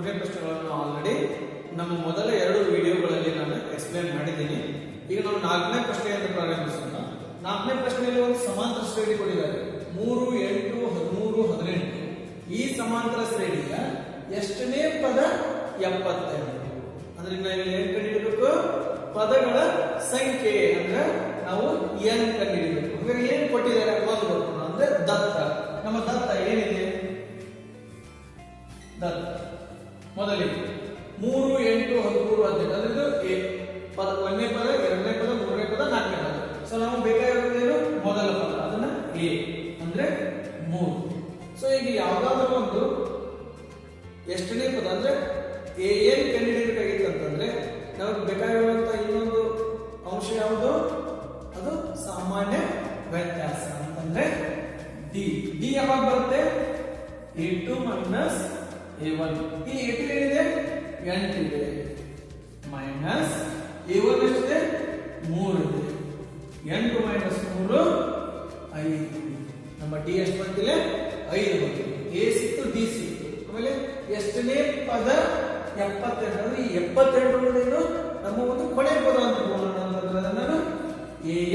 ಮೂರನೇ ಪ್ರಶ್ನೆಗಳನ್ನು ಆಲ್ರೆಡಿ ನಮ್ಮ ಮೊದಲ 2 ವಿಡಿಯೋಗಳಲ್ಲಿ ನಾನು ಎಕ್ಸ್ಪ್ಲೇನ್ ಮಾಡಿದ್ದೀನಿ. ಈಗ ನಾವು 4ನೇ ಪ್ರಶ್ನೆಯಿಂದ ಪ್ರಾರಂಭಿಸೋಣ. 4ನೇ ಪ್ರಶ್ನೆಯಲ್ಲಿ ಒಂದು ಸಮಾಂತರ ಶ್ರೇಣಿ ಕೊಟ್ಟಿದ್ದಾರೆ 3, 8, 13, 18. ಈ ಸಮಾಂತರ ಶ್ರೇಣಿಯ ಎಷ್ಟನೇ ಪದ 72? ಅಂದ್ರೆ ನಾವು ಇಲ್ಲಿ ಏನ್ ಕಂಡುಹಿಡಿಯಬೇಕು? ಪದಗಳ ಸಂಖ್ಯೆ ಅಂದ್ರೆ ನಾವು n ಕಂಡುಹಿಡಿಯಬೇಕು. ಹಾಗಾದ್ರೆ ಏನ್ ಕೊಟ್ಟಿದ್ದಾರೆ ಒಂದು ಅಂದ್ರೆ ದತ್ತ. ನಮ್ಮ ದತ್ತ ಏನಿದೆ? ದತ್ತ ಮೊದಲಿಗೆ 3, 8, 13, 18 ಅಂದ್ರೆ ಇದು ಪದ, 1ನೇ ಪದ, 2ನೇ ಪದ, 3ನೇ ಪದ, 4ನೇ ಪದ. ಸೊ ನಾವು ಬೇಕಾಗಿರೋದೇನು? ಮೊದಲ ಪದ, ಅದನ್ನ a ಅಂದ್ರೆ 3. ಸೊ ಈಗ ಯಾವ್ದಾದ್ರು ಒಂದು ಎಷ್ಟನೇ ಪದ ಅಂದ್ರೆ ಏನ್ ಕಂಡುಹಿಡಿಯಬೇಕಾಗಿತ್ತು ಅಂತಂದ್ರೆ ನಮಗೆ ಬೇಕಾಗಿರುವಂತ ಇನ್ನೊಂದು ಅಂಶ ಯಾವುದು? ಅದು ಸಾಮಾನ್ಯ ವ್ಯತ್ಯಾಸ ಅಂತಂದ್ರೆ ಡಿ. ಡಿ ಯಾವಾಗ ಬರುತ್ತೆ? a2 minus a1. ಈ a2 ಏನಿದೆ? 8 ಇದೆ ಮೈನಸ್ a1 ಎಷ್ಟಿದೆ? 3 ಇದೆ. 8 ಮೈನಸ್ 3 5. ನಮ್ಮ ಡಿ ಎಷ್ಟು ಬಂತಿಲ್ಲ? 5 ಬಂತಿದೆ. a ಸಿಕ್ತು, ಡಿ ಸಿಕ್ತು. ಆಮೇಲೆ ಎಷ್ಟನೇ ಪದ? 72. ಅಂದ್ರೆ ಈ 72 ನಮ್ಮ ಒಂದು ಕೊನೆ ಪದ ಅಂತ ತಗೊಳ್ಳೋಣ ಅಂತಂದ್ರೆ ಅದನ್ನ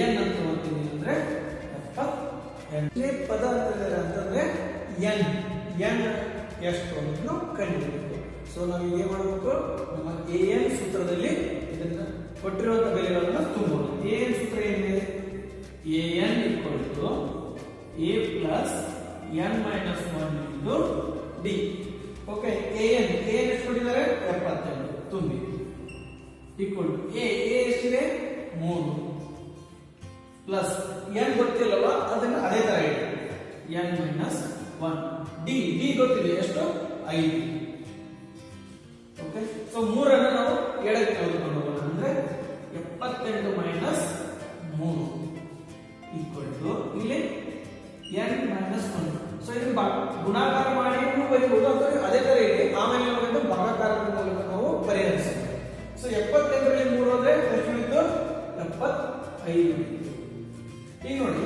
an ಅಂತ ತಗೊಳ್ತೀನಿ. ಅಂದ್ರೆ 78ನೇ ಪದ ಅಂತಂದ್ರೆ n ಎಷ್ಟು ಅಂತ ಕಂಡುಹಿಡಿಯಬೇಕು. ಸೊ ನಾವು ಏನ್ ಮಾಡಬೇಕು? ನಮ್ಮ an ಸೂತ್ರದಲ್ಲಿ ಇದನ್ನ ಕೊಟ್ಟಿರುವಂತಹ ಬೆಲೆಗಳನ್ನು ತುಂಬೋಣ. an ಸೂತ್ರ ಏನಿದೆ? an a plus n minus 1 into d. Okay, an ಎಷ್ಟು ಕೊಟ್ಟಿದ್ದಾರೆ? 72 ತುಂಬಿ ಈಕ್ವಲ್ ಟು a ಎಷ್ಟಿದೆ? 3 ಪ್ಲಸ್ n ಗೊತ್ತಿಲ್ಲವಾ? ಅದನ್ನ ಅದೇ ತರ ಇಡಿ, n minus 1. d ಗೊತ್ತಿದೆ ಎಷ್ಟು? 5. ಓಕೆ, ಸೊ 3 ಅನ್ನು ನಾವು ಎಡಕ್ಕೆ ತೆಗೆದುಕೊಂಡು ಹೋಗೋಣ. ಅಂದ್ರೆ 78 ಮೈನಸ್ 3 ಈಕ್ವಲ್ ಟು ಇಲ್ಲಿ n ಮೈನಸ್ 1. ಸೊ ಇದನ್ನ ಗುಣಾಕಾರ ಮಾಡಿ ಬರೀಬಹುದು ಅಥವಾ ಅದೇ ತರ ಇದೆ. ಆಮೇಲೆ ನಾವು ಭಾಗಾಕಾರದ ಮೂಲಕ ನಾವು ಪರಿಹರಿಸಬಹುದು. ಸೊ 78ರಲ್ಲಿ 3 ಹೋದ್ರೆ ಎಷ್ಟು ಉಳಿತು? 75. ಈಗ ನೋಡಿ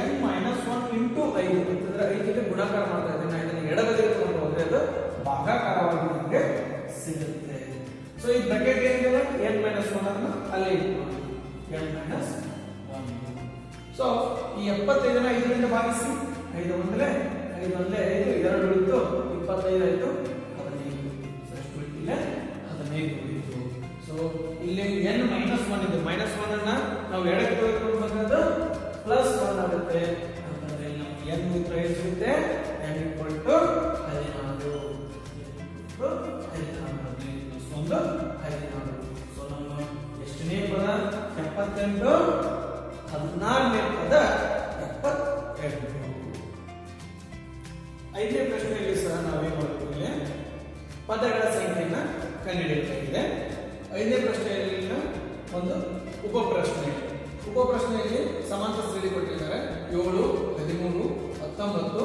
n ಮೈನಸ್ 1 ಇಂಟು 5 ಅಂತಂದ್ರೆ 5 ಜೊತೆ ಗುಣಾಕಾರ ಮಾಡ್ತಾ ಇದ್ದೇನೆ. ಇದನ್ನ ಎಡಬದಿಗೆ ತಗೊಂಡು ಹೋದ್ರೆ ಅದು ಭಾಗಾಕಾರವಾಗಿ ನಮಗೆ ಸಿಗುತ್ತೆ. ಸೊ ಈ ಬ್ರಾಕೆಟ್ ಏನಿದೆ n ಮೈನಸ್ 1 ಅನ್ನು ಅಲ್ಲಿ ಇಟ್ಕೊಂಡು n ಮೈನಸ್ 1. ಸೊ ಈ 75ನ 5ರಿಂದ ಭಾಗಿಸಿ. 5 ಒಂದಲೇ 5 ಒಂದಲೇ 5, 2 ಉಳಿತು 25 ಆಯ್ತು 15. ಸೊ ಎಷ್ಟು ಉಳಿತಿಲ್ಲ? 15 ಉಳಿತು. ಸೊ ಇಲ್ಲಿ n ಮೈನಸ್ 1 ಇದೆ. ಮೈನಸ್ 1 ಅನ್ನ ನಾವು ಎಡಕ್ಕೆ ತೆಗೆದುಕೊಂಡು ಬಂದದ್ದು ಪ್ಲಸ್ 1 ಆಗುತ್ತೆ. ಅಂತಂದ್ರೆ ನಮಗೆ n ಉತ್ತರ ಎಷ್ಟು ಸಿಗುತ್ತೆ? n equal to 16. 16. ಸೊ ನಮ್ಮ ಎಷ್ಟನೇ ಪದ? 78. 14ನೇ ಪದ 78. 5ನೇ ಪ್ರಶ್ನೆಯಲ್ಲಿ ಸಹ ನಾವೇನ್ ಮಾಡ್ತೀವಿ? ಪದಗಳ ಸಂಖ್ಯೆಯನ್ನ ಕಂಡುಹಿಡಿಯಬೇಕಾಗಿದೆ. 5ನೇ ಪ್ರಶ್ನೆಯಲ್ಲಿ ಒಂದು ಉಪಪ್ರಶ್ನೆಯಲ್ಲಿ ಸಮಾಂತರ ಶ್ರೇಣಿ ಕೊಟ್ಟಿದ್ದಾರೆ 7, 13, 19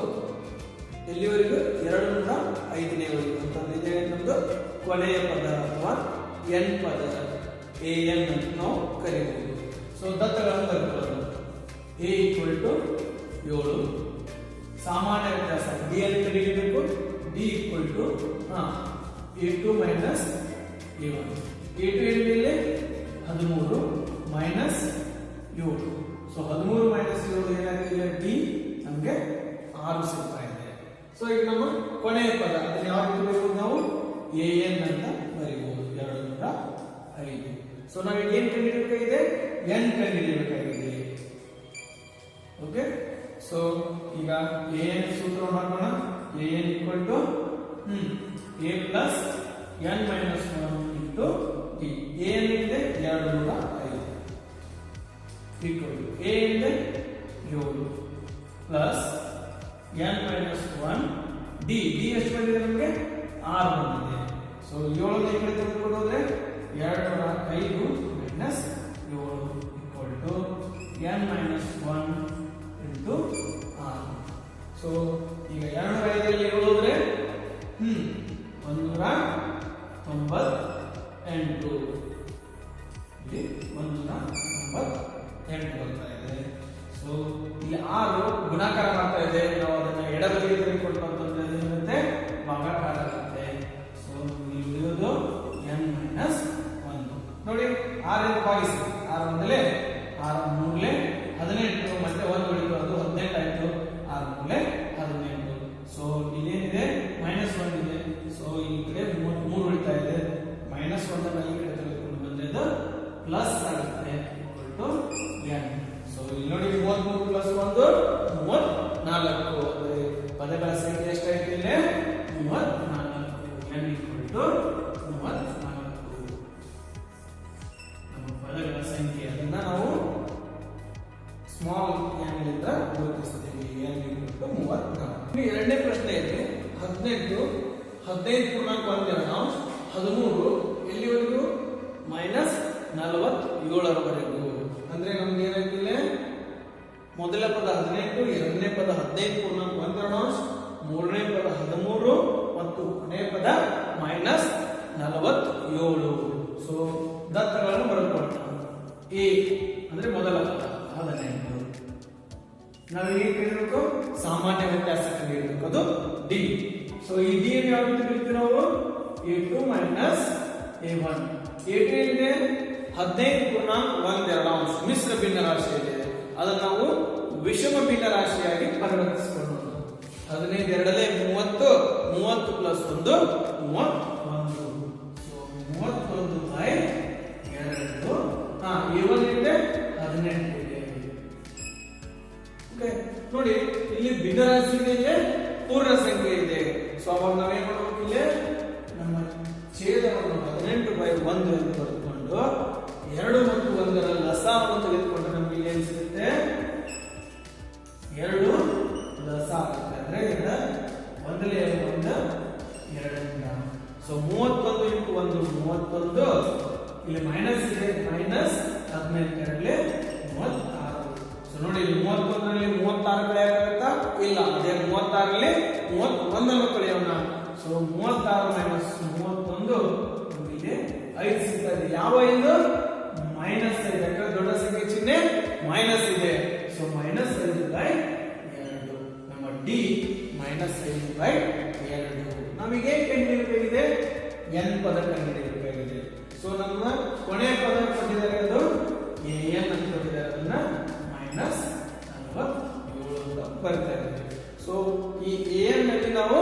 ಎಲ್ಲಿವರೆಗೂ 2ರಿಂದ 5ನೇವರೆಗೂ ಅಂತಂದ್ರೆ ನಮ್ದು ಕೊನೆಯ ಪದ ಅಥವಾ n ಪದ an ಅಂತ ನಾವು ಕರೀಬಹುದು. ಸೊ ದತ್ತಗಳನ್ನು ಬರ್ಕೊಳ್ಳೋದು a ಈಕ್ವಲ್ ಟು 7. ಸಾಮಾನ್ಯ ವ್ಯತ್ಯಾಸ d ಅನ್ನು ಕಂಡುಹಿಡಿಯಬೇಕು. d equal to a2 minus a1. a2 ಏನಿದೆ? 13 ಮೈನಸ್ 7. ಸೊ 13 ಮೈನಸ್ 7 ಏನಾಗಿದೆ? d ನಮಗೆ 6 ಸಿಗ್ತಾ ಇದೆ. ಸೊ ಈಗ ನಮ್ಮ ಕೊನೆಯ ಪದ ಅದನ್ನ ಯಾವ ರೀತಿ ಬರೀಬಹುದು? ನಾವು an ಅಂತ ಬರೀಬಹುದು 2ರಿಂದ 5. ಸೊ ನಾವು ಏನ್ ಕಂಡುಹಿಡಿಯಬೇಕಾಗಿದೆ? n ಕಂಡುಹಿಡಿಯಬೇಕಾಗಿದೆ. ಓಕೆ, ಸೊ ಈಗ an ಸೂತ್ರವನ್ನು ಹಾಕೋಣ. an equal to a plus n minus 1 into d. an ಇದೆ 2ರಿಂದ 5 ಈಕ್ವಲ್ ಟು a ಇದೆ 7 ಪ್ಲಸ್ n ಮೈನಸ್ 1 d. ಎಷ್ಟು ಬಂದಿದೆ ನಮಗೆ? 6 ಬಂದಿದೆ. ಸೊ 7 ಈ ಕಡೆ ತೆಗೆದುಕೊಂಡು ಹೋದ್ರೆ 205 minus 7 equal to n minus 1 into 6. So ಈಗ 205ರಲ್ಲಿ 7 ಹೋದ್ರೆ 198. ಇಲ್ಲಿ 198 ಬರ್ತಾ ಇದೆ. ಸೊ ಇಲ್ಲಿ 6 ಗುಣಾಕಾರ ಮಾಡ್ತಾ ಇದೆ. ನಾವು ಅದನ್ನ ಎಡಬದಿಗೆ ತೆಗೆದುಕೊಂಡು ಅಂತಂದ್ರೆ ಭಾಗಾಕಾರ ಆಗುತ್ತೆ. ಸೊ ಭಾಗಿಸಿ 6 ಒಂದಲೇ 6 ಮೂರಲೆ 18 ಮತ್ತೆ 1 ಉಳಿತು ಅದು 18 ಆಯ್ತು 6 ಮೂರಲೆ 18 ಸೊ ಇದೇನಿದೆ -1 ಇದೆ ಸೊ ಈ ಕಡೆ 3 ಉಳಿತಾ ಇದೆ -1 ಅನ್ನು ಈ ಕಡೆ ತೆಗೆದುಕೊಂಡು ಬಂದ್ರೆ ಅದು ಪ್ಲಸ್ ಆಗುತ್ತೆ n ಸೊ ಇಲ್ಲಿ ನೋಡಿ 33 ಪ್ಲಸ್ 1 34 ಅಂದ್ರೆ ಪದಗಳ ಸಂಖ್ಯೆ ಎಷ್ಟಾಯ್ತು ಇಲ್ಲಿ 34 n 34 ನಮ್ಮ ಪದಗಳ ಸಂಖ್ಯೆ ಅದನ್ನ ನಾವು ಸ್ಮಾಲ್ n ಇಂದ ಗುರುತಿಸ್ತೀವಿ n 34 ಎರಡನೇ ಪ್ರಶ್ನೆ ಇದೆ 18 15 ಪೂರ್ಣಾಂಕ 1/2 13 ಎಲ್ಲಿವರೆಗೂ -47ರವರೆಗೂ ಅಂದ್ರೆ ನಮ್ಗೆ ಏನಾಯ್ತಿಲ್ಲ ಮೊದಲ ಪದ 18 ಎರಡನೇ ಪದ 15 ಪೂರ್ಣಾಂಕ 1/2 ಮೂರನೇ ಪದ 13 ಮತ್ತು ಕೊನೆಯ ಪದ -47 ಸೊ ದತ್ತಗಳನ್ನು ಬರೆದುಕೊಳ್ತಾರೆ ಎ ಅಂದ್ರೆ ಮೊದಲ ಪದ 18 ನಾವು ಏನು ಕಲಿಯಬೇಕು ಸಾಮಾನ್ಯ ವ್ಯತ್ಯಾಸ ಕಲಿಯಬೇಕು ಅದು ಡಿ ಸೊ ಈ ಡಿ ಅನ್ನು ಯಾವ ರೀತಿ ಕಲಿತೀವಿ ನಾವು a2 a1 a2 ಇದೆ 15 ಪೂರ್ಣಾಂಕ 1/2 ಮಿಶ್ರ ಭಿನ್ನರಾಶಿ ಇದೆ ಅದನ್ನು ನಾವು ವಿಷಮ ಭಿನ್ನರಾಶಿಯಾಗಿ ಪರಿವರ್ತಿಸಿಕೊಳ್ಳೋಣ 15 ಎರಡಲೇ 30 30 ಪ್ಲಸ್ 1 31 ಸೊ 31/2 a1 ಇದೆ 18 ಇದೆ ಓಕೆ ನೋಡಿ ಇಲ್ಲಿ ಭಿನ್ನರಾಶಿ ಇದೆ ಪೂರ್ಣ ಸಂಖ್ಯೆ ಇದೆ ಸೊ ಅವಾಗ ನಾವೇನ್ ಮಾಡಬೇಕು ಇಲ್ಲಿ ನಮ್ಮ ಛೇದವನ್ನು 18/1 ಎಂದು ಬರೆದುಕೊಂಡು 2 ಮತ್ತು 1 ರ ಲಸಾವನ್ನು ತೆಗೆದುಕೊಂಡ್ರೆ ನಮಗೆ ಏನು ಸಿಗುತ್ತೆ 2 ಲಸ ಆಗುತ್ತೆ ಅಂದ್ರೆ 1 2 ಸೊ 31 into 1 31 ಇಲ್ಲಿ ಮೈನಸ್ ಇದೆ -18 ಎರಡಲೇ 36 ಸೊ ನೋಡಿ 31 ರಲ್ಲಿ 36 ಕಳೆಯಲಾಗುತ್ತಾ ಇಲ್ಲ ಅದೇ 36 ರಲ್ಲಿ 31 ಅನ್ನು ಕಳೆಯೋಣ ಸೊ 36 -31 ನಮಗೆ 5 ಸಿಗ್ತದೆ ಯಾವ 5 ಮೈನಸ್ 5 ಯಾಕಂದ್ರೆ ದೊಡ್ಡ ಸಂಖ್ಯೆ ಚಿಹ್ನೆ ಮೈನಸ್ ಇದೆ ಸೊ -5/2 ನಮ್ಮ ಡಿ -5/2 ನಮಗೆ ಕಂಡುಹಿಡಿಯಬೇಕಾಗಿದೆ n ಪದ ಕಂಡುಹಿಡಿಯಬೇಕಾಗಿದೆ ಸೊ ನಮ್ಮ ಕೊನೆಯ ಪದ ಕೊಟ್ಟಿದ್ದಾರೆ ಅದು an ಅಂತ ಕೊಟ್ಟಿದ್ದಾರೆ ಅದನ್ನ -47 ಅಂತ ಬರ್ತಾ ಇದೆ ಸೊ ಈ an ನಲ್ಲಿ ನಾವು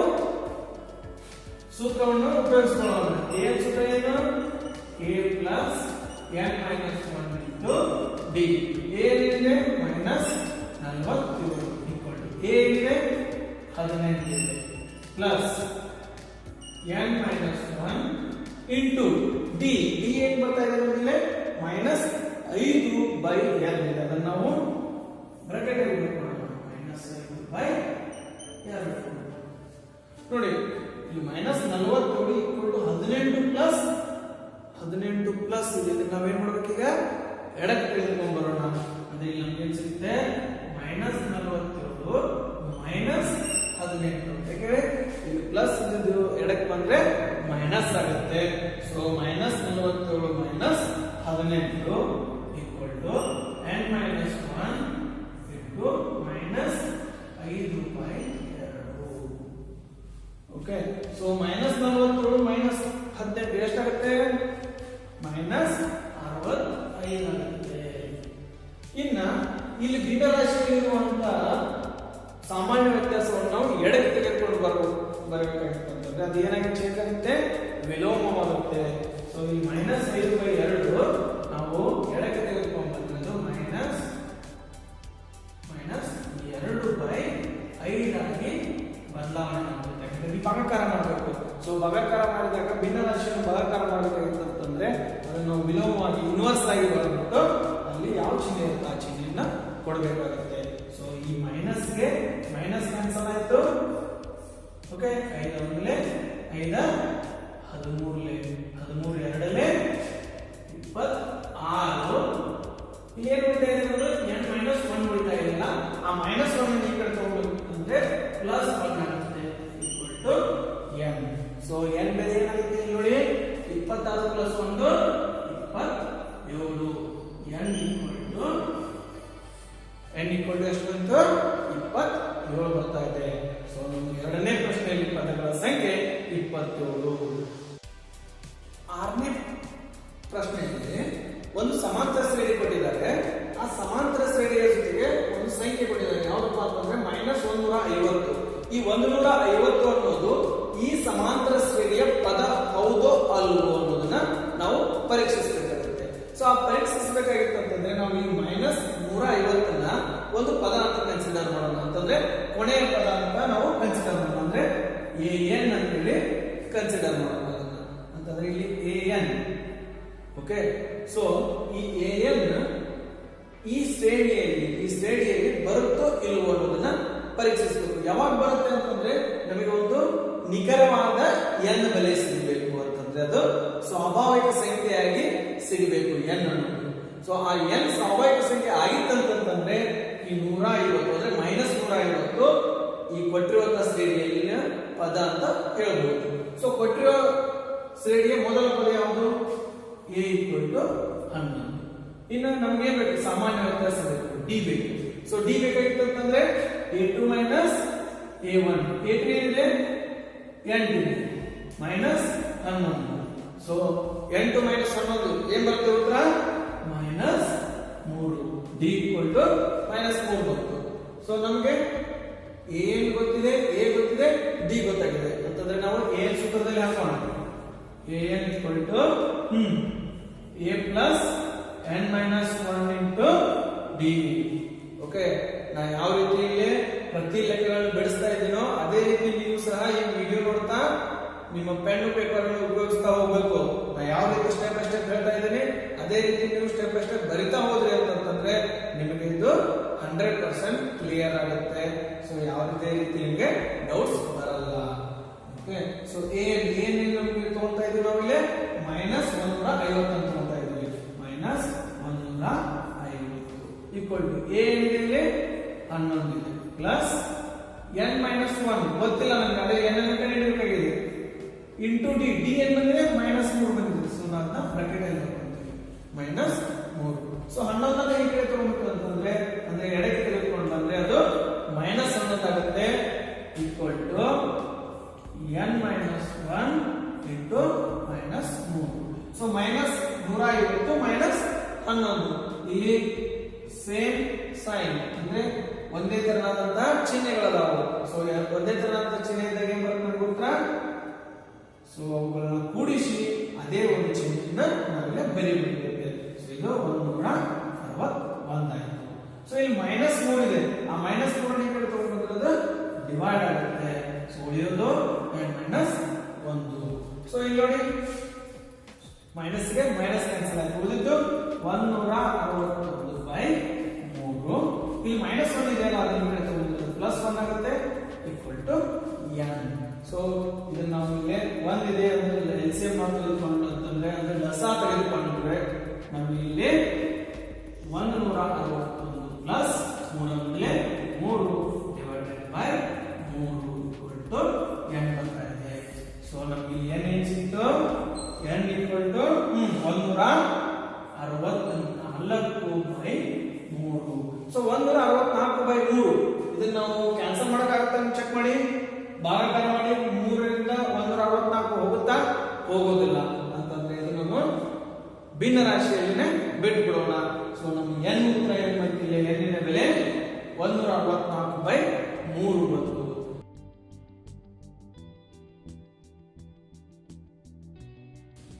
ಸೂತ್ರವನ್ನು ಉಪಯೋಗಿಸಿಕೊಳ್ಳೋಣ an ಸೂತ್ರ ಏನು a plus n minus 1 into d a ಏನಿದೆ -47 equal to a ಇದೆ 15 ಇದೆ plus n minus 1 into d d ಏನು ಬರ್ತಾ ಇದೆ ನಮಗೆ -5/n ಇದೆ ಅದನ್ನು ನಾವು ಬ್ರಾಕೆಟ್ ಅಲ್ಲಿ ಇಟ್ಕೊಳ್ಳೋಣ -5/2 ನೋಡಿ ಇಲ್ಲಿ -47 equal to 18 ಪ್ಲಸ್ ಇದೆ ಇದನ್ನ ನಾವೇನ್ ಮಾಡ್ಬೇಕೀಗ ಎಡಕ್ಕೆ ತೆಗೆದುಕೊಂಡು ಬರೋಣ ಅಂದ್ರೆ ಇಲ್ಲಿ ನಮಗೆ ಏನು ಸಿಗುತ್ತೆ -47 -18 ಯಾಕಂದ್ರೆ ಇಲ್ಲಿ ಪ್ಲಸ್ ಇದ್ದು ಎಡಕ್ಕೆ ಬಂದ್ರೆ ಮೈನಸ್ ಆಗುತ್ತೆ so -47 -18 equal to n minus 1 into -5/2 okay so -47 -18 ಎಷ್ಟಾಗುತ್ತೆ -65 ಆಗುತ್ತೆ ಇನ್ನ ಇಲ್ಲಿ ಭಿನ್ನರಾಶಿಯಲ್ಲಿರುವಂತಹ ಸಾಮಾನ್ಯ ವ್ಯತ್ಯಾಸವನ್ನು ನಾವು ಎಡಕ್ಕೆ ತೆಗೆದುಕೊಂಡು ಬರಬೇಕಾಗುತ್ತೆ ಅದು ಏನಾಗಿ ಚೇಂಜ್ ಆಗುತ್ತೆ ವಿಲೋಮವಾಗುತ್ತೆ ಸೊ ಈ -5/2 ನಾವು ಎಡಕ್ಕೆ ತೆಗೆದುಕೊಂಡು ಬಂದ್ರೆ 2/5 ಆಗಿ ಬದಲಾವಣೆ ಆಗುತ್ತೆ ಯಾಕಂದ್ರೆ ಭಾಗಾಕಾರ ಮಾಡಬೇಕು ಸೊ ಭಾಗಾಕಾರ ಮಾಡಿದಾಗ ಭಿನ್ನರಾಶಿಯನ್ನು ಭಾಗಾಕಾರ ಮಾಡಬೇಕಾಗಿತ್ತಂದ್ರೆ ಅದನ್ನು ನಾವು ವಿಲೋಮವಾಗಿ ಇನ್ವರ್ಸ್ ಆಗಿ ಬರಬಿಟ್ಟು ಅಲ್ಲಿ ಯಾವ ಚಿಹ್ನೆ ಇರುತ್ತೆ ಆ ಚಿಹ್ನೆಯನ್ನ ಕೊಡಬೇಕಾಗುತ್ತೆ ಸೊ ಈ ಮೈನಸ್ಗೆ ಮೈನಸ್ ಕ್ಯಾನ್ಸಲ್ ಆಯ್ತು ಓಕೆ 5 ಒಂದಲೇ 5 13 ಎರಡಲೇ 26 ಇಲ್ಲಿ ಏನು ಉಳಿತಾ ಇದೆ ಅಂದ್ರೆ n -1 ಉಳಿತಾ ಇಲ್ಲ ಆ -1 ಈ ಕಡೆ ತಗೊಂಡ್ರೆ +1 ಆಗುತ್ತೆ equal to n so n ಬೆಲೆ ಏನಾಗುತ್ತೆ ನೋಡಿ 26 + 1 27 n equal to ಎಷ್ಟು ಬಂತು 27 ಬರ್ತಾ ಇದೆ ಸೊ ನಮಗೆ ಎರಡನೇ ಪ್ರಶ್ನೆಯಲ್ಲಿ ಪದಗಳ ಸಂಖ್ಯೆ 27 ಆರನೇ ಪ್ರಶ್ನೆಯಲ್ಲಿ ಒಂದು ಸಮಾಂತರ 150 ಅನ್ನೋದು ಈ ಸಮಾಂತರ ಶ್ರೇಣಿಯ ಪದ ಹೌದೋ ಅಲ್ವೋ ಅನ್ನೋದನ್ನ ನಾವು ಪರೀಕ್ಷಿಸಬೇಕಾಗುತ್ತೆ. ಸೊ ಆ ಪರೀಕ್ಷಿಸಬೇಕಾಗಿತ್ತು ಅಂತಂದ್ರೆ ನಾವು ಈ -150ನ್ನ ಒಂದು ಪದ ಅಂತ ಕನ್ಸಿಡರ್ ಮಾಡೋಣ. ಅಂತಂದ್ರೆ ಕೊನೆಯ ಪದ ಅಂತ ನಾವು ಕನ್ಸಿಡರ್ ಮಾಡೋಣ. ಅಂದ್ರೆ an ಅಂತ ಹೇಳಿ ಕನ್ಸಿಡರ್ ಮಾಡೋಣ ಅಂತಂದ್ರೆ ಇಲ್ಲಿ an. ಓಕೆ, ಸೊ ಈ an ಈ ಶ್ರೇಣಿಯಲ್ಲಿ ಬರುತ್ತೋ ಇಲ್ವೋ ಅನ್ನೋದನ್ನ ಪರೀಕ್ಷಿಸಬೇಕು. ಯಾವಾಗ ಬರುತ್ತೆ ಅಂತಂದ್ರೆ ನಮಗೆ ಒಂದು ನಿಖರವಾದ n ಬೆಲೆ ಸಿಗಬೇಕು ಅಂತಂದ್ರೆ ಅದು ಸ್ವಾಭಾವಿಕ ಸಂಖ್ಯೆಯಾಗಿ ಸಿಗಬೇಕು n ಅನ್ನೋದು. ಸೊ ಆ n ಸ್ವಾಭಾವಿಕ ಸಂಖ್ಯೆ ಆಗಿತ್ತಂತಂದ್ರೆ ಈ 150 ಅಂದ್ರೆ -150 ಈ ಕೊಟ್ಟಿರುವಂತಹ ಶ್ರೇಣಿಯಲ್ಲಿನ ಪದ ಅಂತ ಹೇಳ್ಬೋದು. ಸೊ ಕೊಟ್ಟಿರೋ ಶ್ರೇಣಿಯ ಮೊದಲ ಪದ ಯಾವುದು? a = 11. ಇನ್ನು ನಮ್ಗೆ ಏನ್ ಬೇಕು? ಸಾಮಾನ್ಯ ವ್ಯತ್ಯಾಸ ಬೇಕು, d ಬೇಕು. ಸೊ d ಬೇಕಾಗಿತ್ತು ಅಂತಂದ್ರೆ a2 - a1. a3 ಏನಿದೆ? 8 ಇದೆ -11. ಸೊ 8 - 11 ಏನ್ ಬರುತ್ತೆ ಉತ್ತರ? -3. d = -3 ಬಂತು. ಸೊ ನಮಗೆ a ಗೊತ್ತಿದೆ, a ಗೊತ್ತಿದೆ, d ಗೊತ್ತಾಗಿದೆ ಅಂತಂದ್ರೆ ನಾವು a ಸೂತ್ರದಲ್ಲಿ ಹಾಕೋಣ. an = a + n - 1 × d. Okay, ನಾ ಯಾವ ರೀತಿಯಲ್ಲಿ ಪ್ರತಿ ಲೆಕ್ಕಗಳನ್ನು ಬಿಡಿಸ್ತಾ ಇದ್ದೀನೋ ಅದೇ ರೀತಿ ನೀವು ಸಹ ಈ ವಿಡಿಯೋ ನೋಡ್ತಾ ನಿಮ್ಮ ಪೆನ್ ಪೇಪರ್ ಅನ್ನು ಉಪಯೋಗಿಸ್ತಾ ಹೋಗ್ಬೇಕು. ನಾ ಯಾವ ರೀತಿ ಸ್ಟೆಪ್ ಬೈ ಸ್ಟೆಪ್ ಹೇಳ್ತಾ ಇದ್ದೀನಿ ಅದೇ ರೀತಿ ನೀವು ಸ್ಟೆಪ್ ಬೈ ಸ್ಟೆಪ್ ಬರಿತಾ ಹೋದ್ರಿ ಅಂತಂದ್ರೆ ನಿಮಗೆ ಇದು 100% ಕ್ಲಿಯರ್ ಆಗುತ್ತೆ. ಸೊ ಯಾವುದೇ ರೀತಿ ನಿಮಗೆ ಡೌಟ್ಸ್ ಬರಲ್ಲ. ಓಕೆ, ಸೊ ಏನ್ ನಮಗೆ ತಗೊಳ್ತಾ ಇದೀವಿ ನಾವು ಇಲ್ಲಿ -150 ಅಂತ ತಗೊಳ್ತಾ ಇದೀವಿ. -150 = a ಏನಿದೆ? 11 ಇದೆ ಪ್ಲಸ್ n - 1 ಗೊತ್ತಿಲ್ಲ ನನಗೆ, ಅದೇ n ಅನ್ನು ಕಂಡುಹಿಡಿಯಬೇಕಾಗಿದೆ. ಇಂಟು d ಏನ್ ಬಂದಿದೆ? -3 ಬಂದಿದೆ. ಸೊ ನಾನು ಬ್ರಾಕೆಟ್ ಅಲ್ಲಿ ಹಾಕ್ತೀನಿ -3. ಸೊ 11 ಈ ಕಡೆ ತಗೊಂಡ್ಬಿಟ್ಟು ಅಂತಂದ್ರೆ ಅಂದ್ರೆ ಎಡಕ್ಕೆ ತೆಗೆದುಕೊಂಡು ಬಂದ್ರೆ ಅದು -11 ಆಗುತ್ತೆ. = n - 1 × -3. ಸೊ -150 -11 ಇಲ್ಲಿ ಸೇಮ್ ಸೈನ್ ಅಂದ್ರೆ ಒಂದೇ ತರನಾದಂತಹ ಚಿಹ್ನೆಗಳದಾವು. ಸೊ ಒಂದೇ ತರನಾದ ಚಿಹ್ನೆ ಇದ್ದಾಗ ಏನ್ ಬರುತ್ತೆ ನಮಗೆ ಉತ್ತರ? ಸೊ ಅವುಗಳನ್ನ ಕೂಡಿಸಿ ಅದೇ ಒಂದು ಚಿಹ್ನೆಯನ್ನ ನಾವಿಲ್ಲಿ ಬರೀಬೇಕು. ಸೊ ಇದು 161 ಆಯಿತು. ಸೊ ಇಲ್ಲಿ -3 ಇದೆ, ಆ -3 ಈ ಕಡೆ ತಗೊಂಡ್ಬಂದ್ರೆ ಡಿವೈಡ್ ಆಗುತ್ತೆ. ಸೊ ಉಳಿಯೋದು n - 1. ಸೊ ಇಲ್ಲಿ ನೋಡಿ ಮೈನಸ್ಗೆ ಮೈನಸ್ ಕ್ಯಾನ್ಸಲ್ ಆಯ್ತು, ಉಳಿದಿದ್ದು 161/3. ಇಲ್ಲಿ -1 ಇದೆ ಅಲ್ಲ, ಅದನ್ನ ಕಡೆ ತಗೊಂಡ್ರೆ +1 ಆಗುತ್ತೆ =n. ಸೊ ಇದನ್ನ ನಾವು ಇಲ್ಲಿ 1 ಇದೆ ಅಂದ್ರೆ LCM ತೆಗೆದುಕೊಂಡು ಅಂತಂದ್ರೆ ಅಂದ್ರೆ ಲಸ ತೆಗೆದುಕೊಂಡ್ರೆ ನಮಗೆ ಇಲ್ಲಿ 161 ಪ್ಲಸ್ 3 × 3 / 3 = n ಬರ್ತಾ ಇದೆ. ಸೊ ನಮಗೆ n ಏನ್ ಸಿಕ್ತು? n = 164/3. ಸೊ 164/3 ಇದನ್ನ ನಾವು ಕ್ಯಾನ್ಸಲ್ ಮಾಡಕ್ಕಾಗುತ್ತಾ ಅಂತ ಚೆಕ್ ಮಾಡಿ, ಭಾಗಾಕಾರ ಮಾಡಿ. 3 ರಿಂದ 164 ಹೋಗುತ್ತಾ? ಹೋಗೋದಿಲ್ಲ. ಅಂತಂದ್ರೆ ಇದನ್ನು ಭಿನ್ನ ರಾಶಿಯಲ್ಲಿನೇ ಬಿಟ್ಬಿಡೋಣ. ಸೊ ನಮ್ಗೆ n ಉತ್ತರ ಏನ್ ಬಂತಿಲ್ಲ, n ನ ಬೆಲೆ 164/3 ಬಂತು.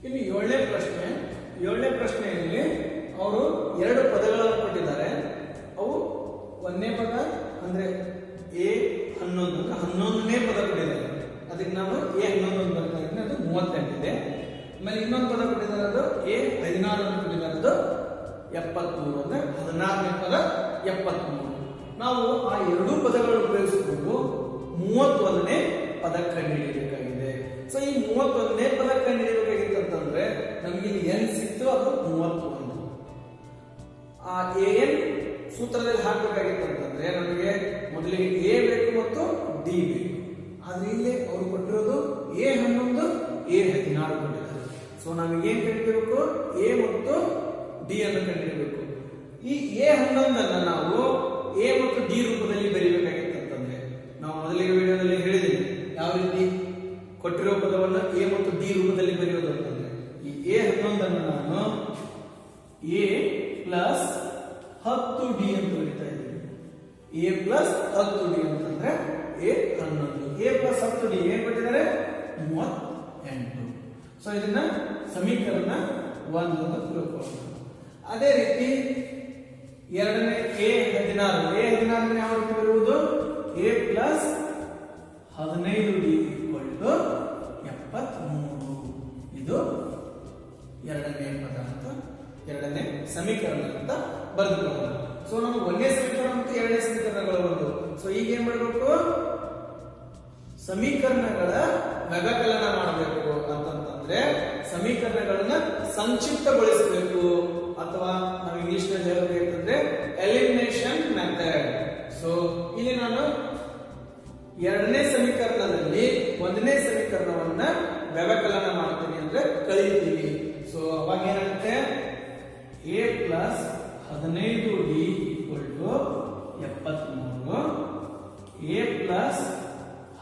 ಇನ್ನು ಏಳನೇ ಪ್ರಶ್ನೆಯಲ್ಲಿ ಅವರು 2 ಪದಗಳನ್ನು ಕೊಟ್ಟಿದ್ದಾರೆ. ಅವು ಒಂದನೇ ಪದ ಅಂದ್ರೆ A11 11ನೇ ಪದ ಕೊಟ್ಟಿದ್ದಾರೆ. ಅದಕ್ಕೆ ನಾವು A11 ಅಂತ ಬರ್ತಾ ಇದ್ದೀನಿ, ಅದು 38 ಇದೆ. ಆಮೇಲೆ ಇನ್ನೊಂದು ಪದ ಕೊಟ್ಟಿದ್ದಾರೆ, ಅದು A16 ಅಂತ ಕೊಟ್ಟಿದ್ದಾರೆ, ಅದು 73 ಅಂದ್ರೆ 16ನೇ ಪದ 73. ನಾವು ಆ 2 ಪದಗಳನ್ನು ಉಪಯೋಗಿಸಿಕೊಂಡು 31ನೇ ಪದ ಕಂಡುಹಿಡಿಯಬೇಕಾಗಿದೆ. ಸೊ ಈ 31ನೇ ಪದ ಕಂಡುಹಿಡಿಯಬೇಕಾಗಿತ್ತು ಅಂತಂದ್ರೆ ನಮಗೆ n ಸಿಕ್ತು, ಅದು 31. ಆ an ಸೂತ್ರದಲ್ಲಿ ಹಾಕಬೇಕಾಗಿತ್ತು ಅಂತಂದ್ರೆ ನಮಗೆ ಮೊದಲಿಗೆ a ಬೇಕು ಮತ್ತು d ಬೇಕು. ಆದ್ರೆ ಇಲ್ಲಿ ಅವರು ಕೊಟ್ಟಿರೋದು A11 A16 ಕೊಟ್ಟಿದ್ದಾರೆ. ಸೊ ನಮಗೆ ಏನ್ ಕಂಡುಹಿಡಿಯಬೇಕು? a ಮತ್ತು d ಅನ್ನು ಕಂಡುಹಿಡಿಯಬೇಕು. ಈ A11 ಅನ್ನು ನಾವು a ಮತ್ತು d ರೂಪದಲ್ಲಿ ಬರೀಬೇಕಾಗಿತ್ತು ಅಂತಂದ್ರೆ ನಾವು ಮೊದಲಿಗೆ ವಿಡಿಯೋದಲ್ಲಿ ಹೇಳಿದ್ದೀವಿ ಯಾವ ರೀತಿ ಕೊಟ್ಟಿರೋ ಪದವನ್ನು a ಮತ್ತು d ರೂಪದಲ್ಲಿ ಬರೆಯೋದು ಅಂತಂದ್ರೆ ಈ A11 ಅನ್ನು ನಾನು a + 10d ಅಂತ ಬರೀತಾ ಇದ್ದೀನಿ. a + 10d ಅಂತಂದ್ರೆ ಎ 11 ಎ ಪ್ಲಸ್ 10 ಡಿ ಏನ್ ಕೊಟ್ಟಿದ್ದಾರೆ 38. ಸೊ ಇದನ್ನ ಸಮೀಕರಣ 1 ಅಂತ ತಿಳ್ಕೊಳ್ಳೋಣ. ಅದೇ ರೀತಿ ಎರಡನೇ ಎ 16 ಯಾವ ರೀತಿ ಬರುವುದು A plus 15 D equal to 73. ಇದು ಎರಡನೇ ಪದ ಅಂತ ಎರಡನೇ ಸಮೀಕರಣ ಅಂತ ಬರೆದುಕೊಳ್ಳೋಣ. ಸೊ ನಮಗೆ ಒಂದೇ ಸಮೀಕರಣ ಮತ್ತು ಎರಡನೇ ಸಮೀಕರಣಗಳು ಒಂದು. ಸೊ ಈಗ ಏನ್ ಮಾಡಬೇಕು ಸಮೀಕರಣಗಳ ವ್ಯವಕಲನ ಮಾಡಬೇಕು ಅಂತಂದ್ರೆ ಸಮೀಕರಣಗಳನ್ನ ಸಂಕ್ಷಿಪ್ತಗೊಳಿಸಬೇಕು ಅಥವಾ ನಾವು ಇಂಗ್ಲಿಷ್ ನಲ್ಲಿ ಹೇಳಬೇಕಂದ್ರೆ ಎಲಿಮಿನೇಷನ್ ಮೆಥಡ್. ಸೊ ಇಲ್ಲಿ ನಾನು ಎರಡನೇ ಸಮೀಕರಣದಲ್ಲಿ ಒಂದನೇ ಸಮೀಕರಣವನ್ನ ವ್ಯವಕಲನ ಮಾಡ್ತೀನಿ ಅಂದ್ರೆ ಕಳೀತೀವಿ. ಸೊ ಅವಾಗ ಏನಾಗುತ್ತೆ A plus 15 D equal to 73 A plus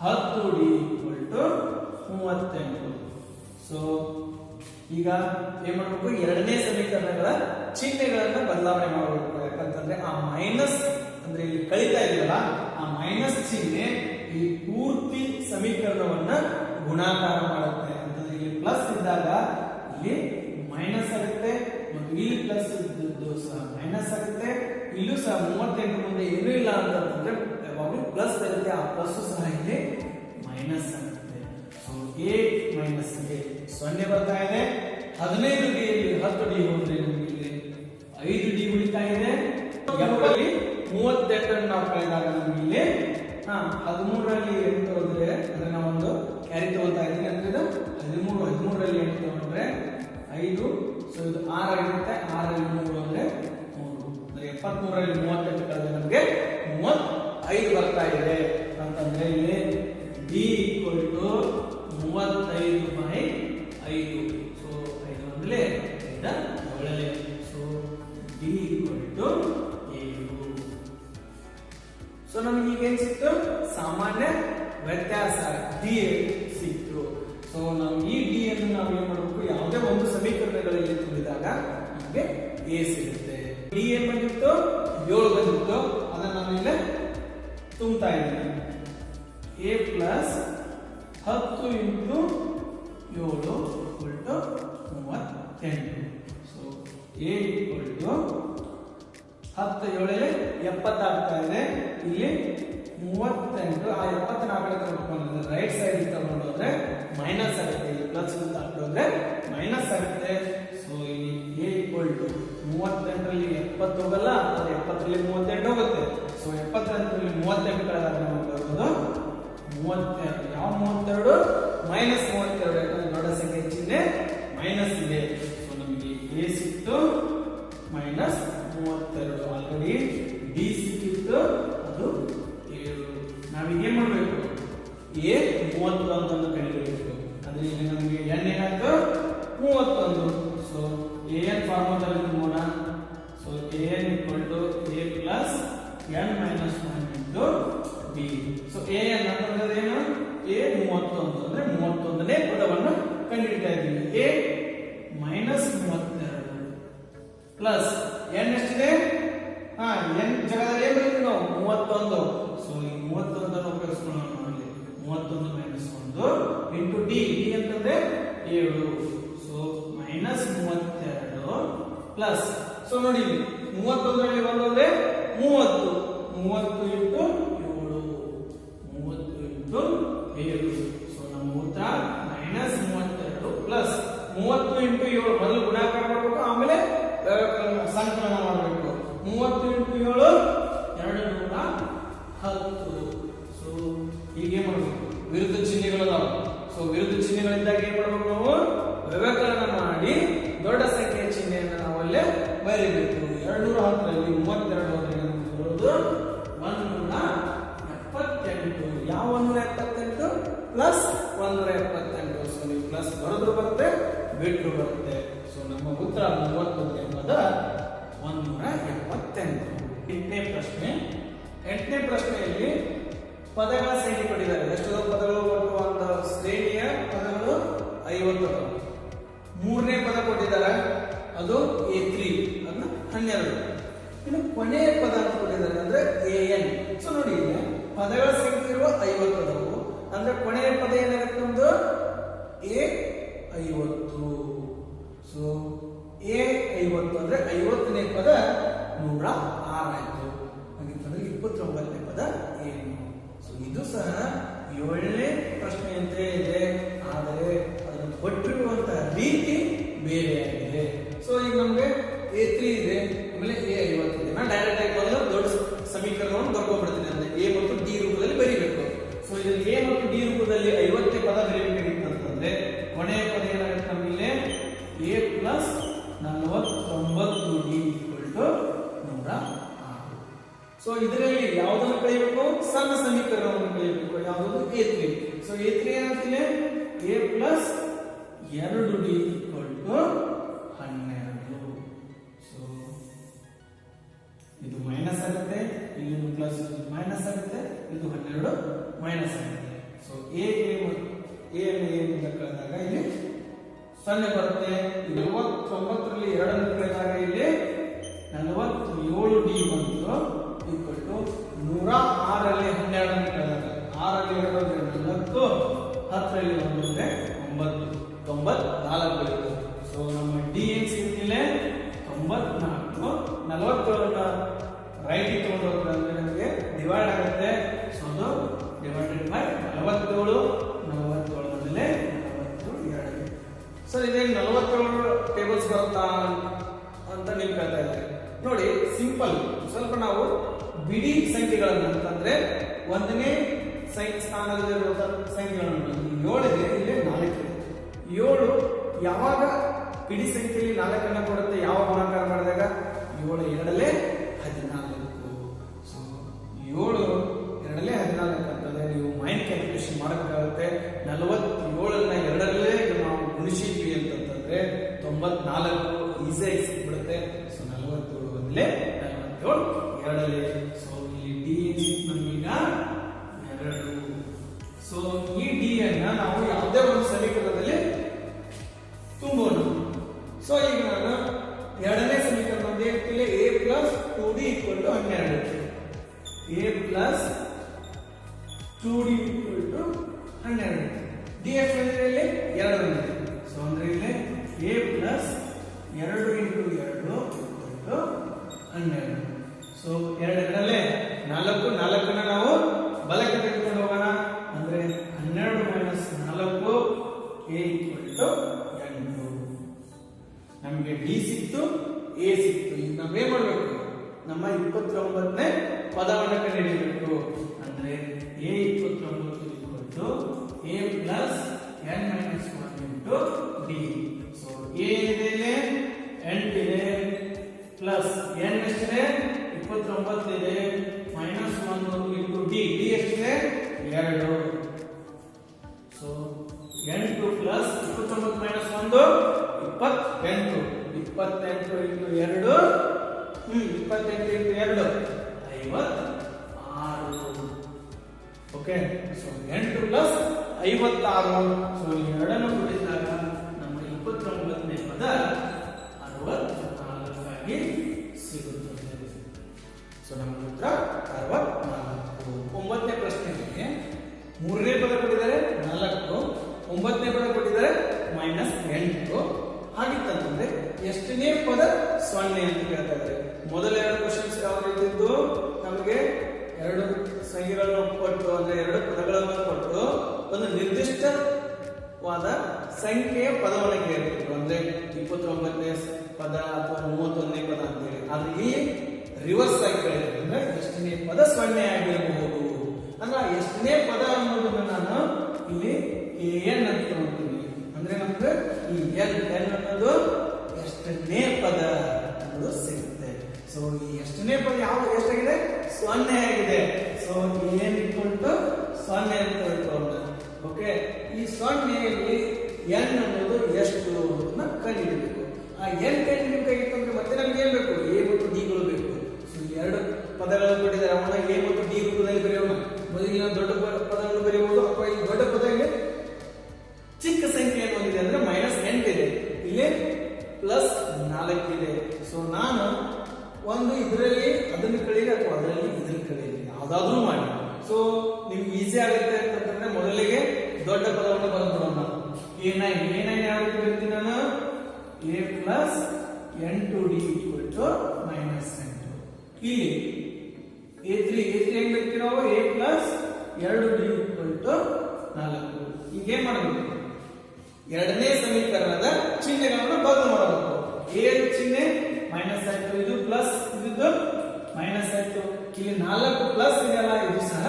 10 D equal to 38. So ಈಗ ಏನ್ ಮಾಡಬೇಕು ಎರಡನೇ ಸಮೀಕರಣಗಳ ಚಿಹ್ನೆಗಳನ್ನ ಬದಲಾವಣೆ ಮಾಡಬೇಕು. ಯಾಕಂತಂದ್ರೆ ಆ ಮೈನಸ್ ಅಂದ್ರೆ ಇಲ್ಲಿ ಕಳೀತಾ ಇದೆಯಲ್ಲ ಆ ಮೈನಸ್ ಚಿಹ್ನೆ ಈ ಪೂರ್ತಿ ಸಮೀಕರಣವನ್ನ ಗುಣಾಕಾರ ಮಾಡುತ್ತೆ. ಅಂತಂದ್ರೆ ಇಲ್ಲಿ ಪ್ಲಸ್ ಇದ್ದಾಗ ಇಲ್ಲಿ ಮೈನಸ್ ಆಗುತ್ತೆ ಮತ್ತು ಇಲ್ಲಿ ಪ್ಲಸ್ ಇದ್ದದ್ದು ಸಹ ಮೈನಸ್ ಆಗುತ್ತೆ. ಇಲ್ಲೂ ಸಹ 38 ಮುಂದೆ ಏನೂ ಇಲ್ಲ ಅಂತಂದ್ರೆ ಯಾವಾಗಲೂ ಪ್ಲಸ್ ಇರುತ್ತೆ, ಆ ಪ್ಲಸ್ ಸಹ ಇಲ್ಲಿ ಮೈನಸ್ ಆಗುತ್ತೆ. ಸೊ ಎ ಮೈನಸ್ ಎ 0 ಬರ್ತಾ ಇದೆ. 15 ಡಿ ಯಲ್ಲಿ 10 ಡಿ ಹೋದ್ರೆ ನಮಗೆ ಇಲ್ಲಿ 5 ಡಿ ಉಳಿತಾ ಇದೆ. 38 ಅನ್ನು ನಾವು ಕಳೆದಾಗ ನಮಗೆ ಇಲ್ಲಿ 13 ರಲ್ಲಿ 8 ಹೋದ್ರೆ ಅಂದ್ರೆ ನಾವೊಂದು ಕ್ಯಾರಿ ತಗೊಳ್ತಾ ಇದ್ದೀವಿ ಅಂದ್ರೆ ಇದು 13 ರಲ್ಲಿ 8 ತಗೊಂಡ್ರೆ 5. ಸೊ ಇದು 6 ಆಗಿರುತ್ತೆ. 6 ರಲ್ಲಿ 3 ಅಂದ್ರೆ 3 ಅಂದ್ರೆ 73 ರಲ್ಲಿ 38 ಕಳೆದ್ರೆ ನಮಗೆ 35 ಬರ್ತಾ ಇದೆ ಅಂತಂದ್ರೆ ಇಲ್ಲಿ ಡಿ ಈಕ್ವಲ್ ಟು 35/5. ಸೊ 5 ಅಂದ್ರೆ 7. So D equal to 7. So ನಮಗೆ ಈಗ ಏನ್ ಸಿಕ್ತು ಸಾಮಾನ್ಯ ವ್ಯತ್ಯಾಸ ಡಿ ಸಿಕ್ತು. ಸೊ ನಾವು ಈ ಡಿ ಅನ್ನು ನಾವು ಏನ್ ಮಾಡಬೇಕು ಯಾವುದೇ ಒಂದು ಸಮೀಕರಣಗಳಲ್ಲಿ ತುಂಬಿದಾಗ ನಮಗೆ ಎ ಸಿಗುತ್ತೆ. ಡಿ ಏನ್ ಬಂದಿತ್ತು 7 ಬಂದಿತ್ತು, ಅದನ್ನ ನಾನು ಇಲ್ಲಿ ತುಂಬ್ತಾ ಇದ್ದೀನಿ. A plus 10 into 7 equal to 38. So A equal to 10 7 70 ಆಗ್ತಾ ಇದೆ. ಇಲ್ಲಿ 38 ಆ 70 ಆ ಕಡೆ ತಗೊಂಡ್ರೆ ರೈಟ್ ಸೈಡ್ ತಗೊಂಡು ಹೋದ್ರೆ ಮೈನಸ್ ಆಗುತ್ತೆ. ಇಲ್ಲಿ ಪ್ಲಸ್ ಅಂತ ಹಾಕಿದ್ರೆ ಮೈನಸ್ ಆಗುತ್ತೆ. ಸೊ ಇಲ್ಲಿ ಎ ಈಕ್ವಲ್ ಟು 38 ರಲ್ಲಿ 70 ಹೋಗಲ್ಲ, ಅದು 70 ರಲ್ಲಿ 38 ಹೋಗುತ್ತೆ. ಸೊ 78 ರಲ್ಲಿ 38 ಕಳೆದಾಗ ನಮಗೆ ಬರೋದು 32. ಯಾವ 32 ಮೈನಸ್ 32 ಯಾಕಂದ್ರೆ ದೊಡ್ಡ ಸಂಖ್ಯೆ ಚಿಹ್ನೆ ಮೈನಸ್ ಇದೆ. ಸೊ ನಮಗೆ ಎ ಸಿಕ್ತು ಮೈನಸ್ 32. ಆಲ್ರೆಡಿ ಡಿ ಸಿಕ್ಕಿತ್ತು ಅದು 7. ನಾವೀಗ ಏನ್ ಮಾಡಬೇಕು ಎ 31 ಅನ್ನು ಕಂಡುಹಿಡಿಯಬೇಕು. ಅಂದ್ರೆ ಈಗ ನಮಗೆ ಎನ್ ಏನಾಯ್ತು 31. ಸೊ ಎ ಎನ್ ಫಾರ್ಮುಲಾದಲ್ಲಿ ತುಂಬೋಣ. So a n equal to a plus n minus 1 into b. So a n ಅಂತಂದ್ರೆ ಏನು ಎ 31 ಅಂದ್ರೆ 31ನೇ ಪದವನ್ನು ಕಂಡುಹಿಡಿತಾ ಇದ್ದೀವಿ. ಎ ಮೈನಸ್ 32 ಪ್ಲಸ್ ಎನ್ ಎಷ್ಟಿದೆ ಎನ್ ಜಾಗದಲ್ಲಿ ಏನ್ ಬರೀತೀವಿ ನಾವು 31. ಸೊ ಈ 31 ಅನ್ನು ಉಪಯೋಗಿಸ್ಕೊಳ್ಳೋಣ. ನೋಡಿ 31 ಮೈನಸ್ 1 ಇಂಟು ಡಿ. ಡಿ ಅಂತಂದ್ರೆ 7. So minus 32 plus. ಸೊ ನೋಡಿ 31 ರಲ್ಲಿ 1 ಅಂದ್ರೆ 30. 30 ಇಂಟು 7 30 ಇಂಟು 7. ಸೊ ನಮ್ಮ ಉತ್ತರ ಮೈನಸ್ 32 ಪ್ಲಸ್ 30 ಇಂಟು 7 ಮೊದಲು ಗುಣಾಕಾರ ಮಾಡಬೇಕು, ಆಮೇಲೆ ಸಂಕಲನ ಮಾಡಬೇಕು. 30 ಇಂಟು 7 210. ಸೊ ಹೀಗೆ ಮಾಡಬೇಕು. ವಿರುದ್ಧ ಚಿಹ್ನೆಗಳದಾವ. ಸೊ ವಿರುದ್ಧ ಚಿಹ್ನೆಗಳಿದ್ದಾಗ ಏನ್ ಮಾಡಬೇಕು ನಾವು ವ್ಯವಕಲನ ಮಾಡಿ ದೊಡ್ಡ ಸಂಖ್ಯೆಯ ಚಿಹ್ನೆಯನ್ನು ನಾವು ಅಲ್ಲೇ ಬರೀಬೇಕು. 210 ರಲ್ಲಿ 32 ಹೋದ್ರೆ ನಮಗೆ ಬರೋದು 178. ಯಾವ 178 ಪ್ಲಸ್ 178. ಸೊ ನೀವು ಪ್ಲಸ್ ಬರೋದ್ರು ಬರುತ್ತೆ ಬಿಟ್ರು ಬರುತ್ತೆ. ಸೊ ನಮ್ಮ ಉತ್ತರ 30 ಎಂಬುದ 178. 8ನೇ ಪ್ರಶ್ನೆ. 8ನೇ ಪ್ರಶ್ನೆಯಲ್ಲಿ ಪದಗಳ ಸಂಖ್ಯೆ ಕೊಟ್ಟಿದ್ದಾರೆ. ಎಷ್ಟು ಪದಗಳು? ಒಟ್ಟು ಒಂದು ಶ್ರೇಣಿಯ ಪದಗಳು 50. 3ನೇ ಪದ ಕೊಟ್ಟಿದ್ದಾರೆ, ಅದು A3 ಅದನ್ನ 12. ಇನ್ನು ಕೊನೆಯ ಪದ ಕೊಟ್ಟಿದ್ದಾರೆ ಅಂದ್ರೆ AN. ಸೊ ನೋಡಿ ಪದಗಳ ಸಂಖ್ಯೆ ಇರುವ 50 ಅದಾವು. ಅಂದ್ರೆ ಕೊನೆಯ ಪದ ಏನಾಗುತ್ತೆ ನಮ್ದು ಎ 50. ಸೊ ಎ 50 ಅಂದ್ರೆ 50ನೇ ಪದ 106 ಆಯ್ತು. ಹಾಗಿತ್ತಂದ್ರೆ 29ನೇ ಪದ ಏನು? ಸೊ ಇದು ಸಹ 7ನೇ ಪ್ರಶ್ನೆಯಂತೆ ಇದೆ, ಆದರೆ ಅದನ್ನು ಕೊಟ್ಟಿರುವಂತಹ ರೀತಿ ಬೇರೆಯಾಗಿದೆ. ಸೊ ಈಗ ನಮ್ಗೆ A3 ಇದೆ, ಆಮೇಲೆ A50 ಇದೆ. ನಾನು ಡೈರೆಕ್ಟ್ ಆಗಿ ಮೊದಲು ದೊಡ್ಡ ಸಮೀಕರಣವನ್ನು ಬರ್ಕೊಂಡ್ಬಿಡ್ತೀನಿ. ಅಂದ್ರೆ ಎ ಮತ್ತು ಡಿ ರೂಪದಲ್ಲಿ ಬರೀಬೇಕು. ಸೊ ಇದರಲ್ಲಿ ಎ ಮತ್ತು ಡಿ ರೂಪದಲ್ಲಿ 50ನೇ ಪದ ಬರೀಬೇಕಾಗಿತ್ತು ಅಂತಂದ್ರೆ ಕೊನೆಯ ಪದ ಏನಾಗುತ್ತೆ ನಮಗೆ ಎ ಪ್ಲಸ್ 49D = 106. ಸೊ ಇದರಲ್ಲಿ ಯಾವುದನ್ನು ಕಳೆಯಬೇಕು? ಸಣ್ಣ ಸಮೀಕರಣವನ್ನು ಕಳೆಯಬೇಕು. ಯಾವುದು? A3. ಸೊ A3 ಏನಾಗ್ತಿದೆ? a plus 2D = 12. ಸೊ ಇದು ಮೈನಸ್ ಆಗುತ್ತೆ, ಇಲ್ಲಿ ಪ್ಲಸ್ ಮೈನಸ್ ಆಗುತ್ತೆ, ಇದು 12 ಮೈನಸ್ ಆಗುತ್ತೆ. ಸೊ ಎ ಅನ್ನು ಕಳೆದಾಗ ಇಲ್ಲಿ 0 ಬರುತ್ತೆ. 49ರಲ್ಲಿ 2 ಕಳೆದಾಗ ಇಲ್ಲಿ 47D ಬಂತು = 106ರಲ್ಲಿ 12 ಕಳೆದಾಗ 6ರಲ್ಲಿ 2 40, 10ರಲ್ಲಿ 1 94 ಬರುತ್ತೆ. ಸೊ ನಮ್ಮ ಡಿ ಏನ್ ಸಿಗ್ತಿಲ್ಲ 94. 47ನ ರೈಟ್ ತಗೊಂಡ್ರೆ ನಮಗೆ ಡಿವೈಡ್ ಆಗುತ್ತೆ. ಸೊ ಅದು ಡಿವೈಡೆಡ್ ಬೈ 47. 47 ಮೇಲೆ 42. ಸರ್ ಇದೇನು 47 ಟೇಬಲ್ಸ್ ಬರುತ್ತಾ ಅಂತ ನೀವು ಕೇಳ್ತಾ ಇದ್ದಾರೆ. ನೋಡಿ, ಸಿಂಪಲ್. ಸ್ವಲ್ಪ ನಾವು ಬಿಡಿ ಸಂಖ್ಯೆಗಳನ್ನು ಅಂತಂದ್ರೆ 1ನೇ ಸ್ಥಾನದಲ್ಲಿರುವ ಸಂಖ್ಯೆಗಳನ್ನು 7 ಇದೆ, ಇಲ್ಲಿ 4 ಇದೆ. 7 ಯಾವಾಗ ಬಿಡಿ ಸಂಖ್ಯೆಯಲ್ಲಿ 4 ಕೊಡುತ್ತೆ? ಯಾವ ಗುಣಾಕಾರ ಮಾಡಿದಾಗ 7 2ಲ್ಲೇ 14. ಸೊ 7 2ಲ್ಲೇ 14 ಅಂತಂದ್ರೆ ನೀವು ಮೈಂಡ್ ಕ್ಯಾಲ್ಕುಲೇಷನ್ ಮಾಡಬೇಕಾಗುತ್ತೆ. 47ನ್ನ 2ರಲ್ಲೇ ನಾವು ಗುಣಿಸಿದ್ವಿ ಅಂತಂದ್ರೆ 94 ಈಸಿಯಾಗಿ ಸಿಕ್ಬಿಡುತ್ತೆ. ಸೊ 47 1ಲ್ಲೇ 47 2ರಲ್ಲಿ. ಸೊ ಇಲ್ಲಿ ಡಿ ನಮಗೀಗ 2. ಸೊ ಈ ಡಿ ಅನ್ನ ನಾವು ಯಾವುದೇ ಒಂದು ಸಮೀಕರಣದಲ್ಲಿ ತುಂಬೋಣ. ಸೊ ಈಗ ನಾನು 2ನೇ ಸಮೀಕರಣ ಹೇಳ್ತೀನಿ. a plus 2D = 12. a plus 2D = 12. D F ಅಂದ್ರೆ ಇಲ್ಲಿ 2 ಇದೆ. ಸೊ ಅಂದ್ರೆ ಇಲ್ಲಿ a ಪ್ಲಸ್ 2 × 2 = 12. ಸೊ 2ರಲ್ಲಿ 4 4ನ್ನ ನಾವು ಬಲಕ್ಕೆ ತೆಗೆದುಕೊಂಡು ಹೋಗೋಣ. ಅಂದ್ರೆ 12 ಮೈನಸ್ 4 a = 8. ನಮಗೆ ಡಿ ಸಿಕ್ತು, ಎ ಸಿಕ್ತು. ಈಗ ನಾವೇನ್ ಮಾಡ್ಬೇಕು? ನಮ್ಮ 29ನೇ ಪದವನ್ನು ಕಂಡುಹಿಡಿಯಬೇಕು. ಅಂದ್ರೆ a 29 = a plus n minus 1 × d. So a ಇದೆ 8 ಇದೆ, ಪ್ಲಸ್ n ಎಷ್ಟಿದೆ 29 ಇದೆ, ಮೈನಸ್ 1 × d. d ಎಷ್ಟಿದೆ 2. So 8 plus 29 minus 1 28. 28 × 2 28 × 2 56. Okay. So 8 plus 56. So ಈ 2ನ್ನು ಕೂಡಿಸಿದಾಗ ನಮ್ಮ 29ನೇ ಪದ 64 ಆಗಿ ಸಿಗುತ್ತದೆ. ಸೊ ನಮ್ಮ ಉತ್ತರ 64. 9ನೇ ಪ್ರಶ್ನೆಗೆ 3ನೇ ಪದ ಕೊಟ್ಟಿದ್ದಾರೆ 4, 9ನೇ ಪದ ಕೊಟ್ಟಿದ್ದಾರೆ -8. ಹಾಗಿತ್ತಂದ್ರೆ ಎಷ್ಟನೇ ಪದ 0 ಅಂತ ಕೇಳ್ತಾ ಇದ್ದಾರೆ. ಮೊದಲ 2 ಕ್ವಶನ್ಸ್ ಯಾವ ರೀತಿ ಇದ್ದು? ನಮಗೆ 2 ಸಂಖ್ಯೆಗಳನ್ನು ಕೊಟ್ಟು, ಅಂದ್ರೆ 2 ಪದಗಳನ್ನು ಕೊಟ್ಟು ಒಂದು ನಿರ್ದಿಷ್ಟವಾದ ಸಂಖ್ಯೆಯ ಪದವನ್ನು ಕೇಳಿದ್ರು. ಅಂದ್ರೆ 29ನೇ ಪದ ಅಥವಾ 31ನೇ ಪದ ಅಂತ ಹೇಳಿ. ಆದ್ರೆ ಈ ರಿವರ್ಸ್ ಆಗಿ ಕೇಳಿದ್ರು. ಅಂದ್ರೆ ಎಷ್ಟನೇ ಪದ 0 ಆಗಿರಬಹುದು. ಅಂದ್ರೆ ಎಷ್ಟನೇ ಪದ ಅನ್ನೋದನ್ನ ನಾನು ಇಲ್ಲಿ ಎನ್ ಅಂತ ತಗೊಳ್ತೀನಿ. ಅಂದ್ರೆ ನಮ್ಗೆ ಈ ಎನ್ ಅನ್ನೋದು ಎಷ್ಟನೇ ಪದ ಅನ್ನೋದು ಸಿಗುತ್ತೆ. ಸೊ ಈ ಎಷ್ಟನೇ ಪದ ಎಷ್ಟಾಗಿದೆ? 0 ಆಗಿದೆ. ಸೊ ಏನ್ ಇಟ್ಕೊಂಡು 0 ಅಂತ ಹೇಳ್ಕೊಂಡು, ಓಕೆ. ಈ 0ಯಲ್ಲಿ ಎನ್ ಅನ್ನೋದು ಎಷ್ಟು ಅನ್ನೋದನ್ನ ಕಂಡುಹಿಡಿಯಬೇಕು. ಆ ಎನ್ ಕಂಡುಹಿಡಿಯಬೇಕಾಗಿತ್ತು ಅಂದ್ರೆ ಮತ್ತೆ ನಮ್ಗೆ ಏನ್ ಬೇಕು? ಎ ಮತ್ತು ಡಿ ಗಳು ಬೇಕು. ಸೊ 2 ಪದಗಳನ್ನು ಕೊಟ್ಟಿದ್ದಾರೆ. ಅವನ್ನ ಎ ಮತ್ತು ಡಿ ರೂಪದಲ್ಲಿ ಬರೆಯೋಣ. ಮೊದಲಿನ ದೊಡ್ಡ ಪದವನ್ನು ಬರೆಯಬಹುದು, ಅಥವಾ ಈ ದೊಡ್ಡ ಪದ ಇಲ್ಲಿ ಚಿಕ್ಕ ಸಂಖ್ಯೆ ಏನಿದೆ ಅಂದ್ರೆ -8 ಇದೆ, ಇಲ್ಲಿ +4 ಇದೆ. ಸೊ ನಾನು ಒಂದು ಇದರಲ್ಲಿ ಅದನ್ನು ಕಳೀಲಿ ಅಥವಾ ಅದರಲ್ಲಿ ಇದನ್ನು ಕಳೀಲಿ, ಯಾವ್ದಾದ್ರೂ ಮಾಡಿ ಸೊ ನಿಮ್ಗೆ ಈಸಿ ಆಗುತ್ತೆ ಅಂತಂದ್ರೆ ಮೊದಲಿಗೆ ದೊಡ್ಡ ಪದವನ್ನು ಬರೆದ್ಬಿಡೋಣ. a9 ಯಾವ ರೀತಿ ಬರೀತೀನಿ ನಾನು? a plus n2d equal to minus n2. ಇಲ್ಲಿ a3 ಹೆಂಗ್ ಬರೀತೀವಿ ನಾವು? a plus 2d equal to 4. ಈಗ ಏನ್ ಮಾಡಬೇಕು? ಎರಡನೇ ಸಮೀಕರಣದ ಚಿಹ್ನೆಗಳನ್ನು ಬದಲು ಮಾಡಬೇಕು. a ಚಿಹ್ನೆ ಮೈನಸ್ ಆಯ್ತು, ಇದು ಪ್ಲಸ್, ಇದು ಮೈನಸ್ ಆಯ್ತು. ಇಲ್ಲಿ 4 ಪ್ಲಸ್ ಇದೆಯಲ್ಲ, ಇದು ಸಹ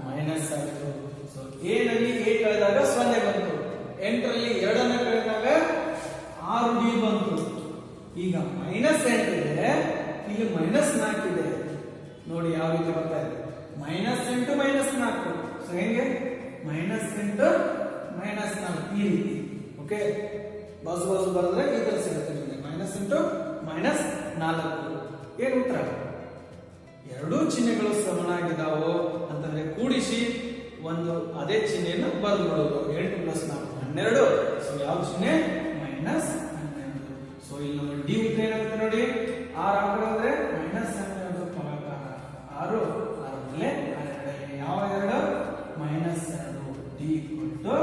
ಮೈನಸ್ ಆಯ್ತು. ಸೊ a ನಲ್ಲಿ a ಕಳೆದಾಗ 0 ಬಂತು, 8 ರಲ್ಲಿ 2 ಅನ್ನು ಕಳೆದಾಗ 6d ಬಂತು. ಈಗ ಮೈನಸ್ 8 ಇದೆ, ಇಲ್ಲಿ ಮೈನಸ್ 4 ಇದೆ. ನೋಡಿ ಯಾವ ರೀತಿ ಬರ್ತಾ ಇದೆ, ಮೈನಸ್ 8 ಮೈನಸ್ 4. ಸೊ ಹೆಂಗೆ? ಮೈನಸ್ 8 ಮೈನಸ್ 4 ಈ ರೀತಿ. ಓಕೆ, ಬಾಜು ಬರೆದ್ರೆ ಈ ತರ ಸಿಗುತ್ತೆ ನಿಮಗೆ. Minus 8 minus 4. ಏನು ಉತ್ತರ? ಎರಡೂ ಚಿಹ್ನೆಗಳು ಸಮನಾಗಿದ್ದಾವೋ ಅಂತಂದ್ರೆ ಕೂಡಿಸಿ ಒಂದು ಅದೇ ಚಿಹ್ನೆಯನ್ನು ಬರೆದು ಬಿಡೋದು. 8 ಪ್ಲಸ್ 4 12. ಸೊ ಯಾವ ಚಿಹ್ನೆ? ಮೈನಸ್ 12. ಸೊ ಇಲ್ಲಿ ನೋಡಿ ಡಿ ಉತ್ತರ ಏನಾಗುತ್ತೆ ನೋಡಿ, 6 ಆ ಕಡೆ ಹೋದ್ರೆ ಮೈನಸ್ 12 ಭಾಗಾಕಾರ 6 6 ಯಾವ 2? Minus 2. D equal to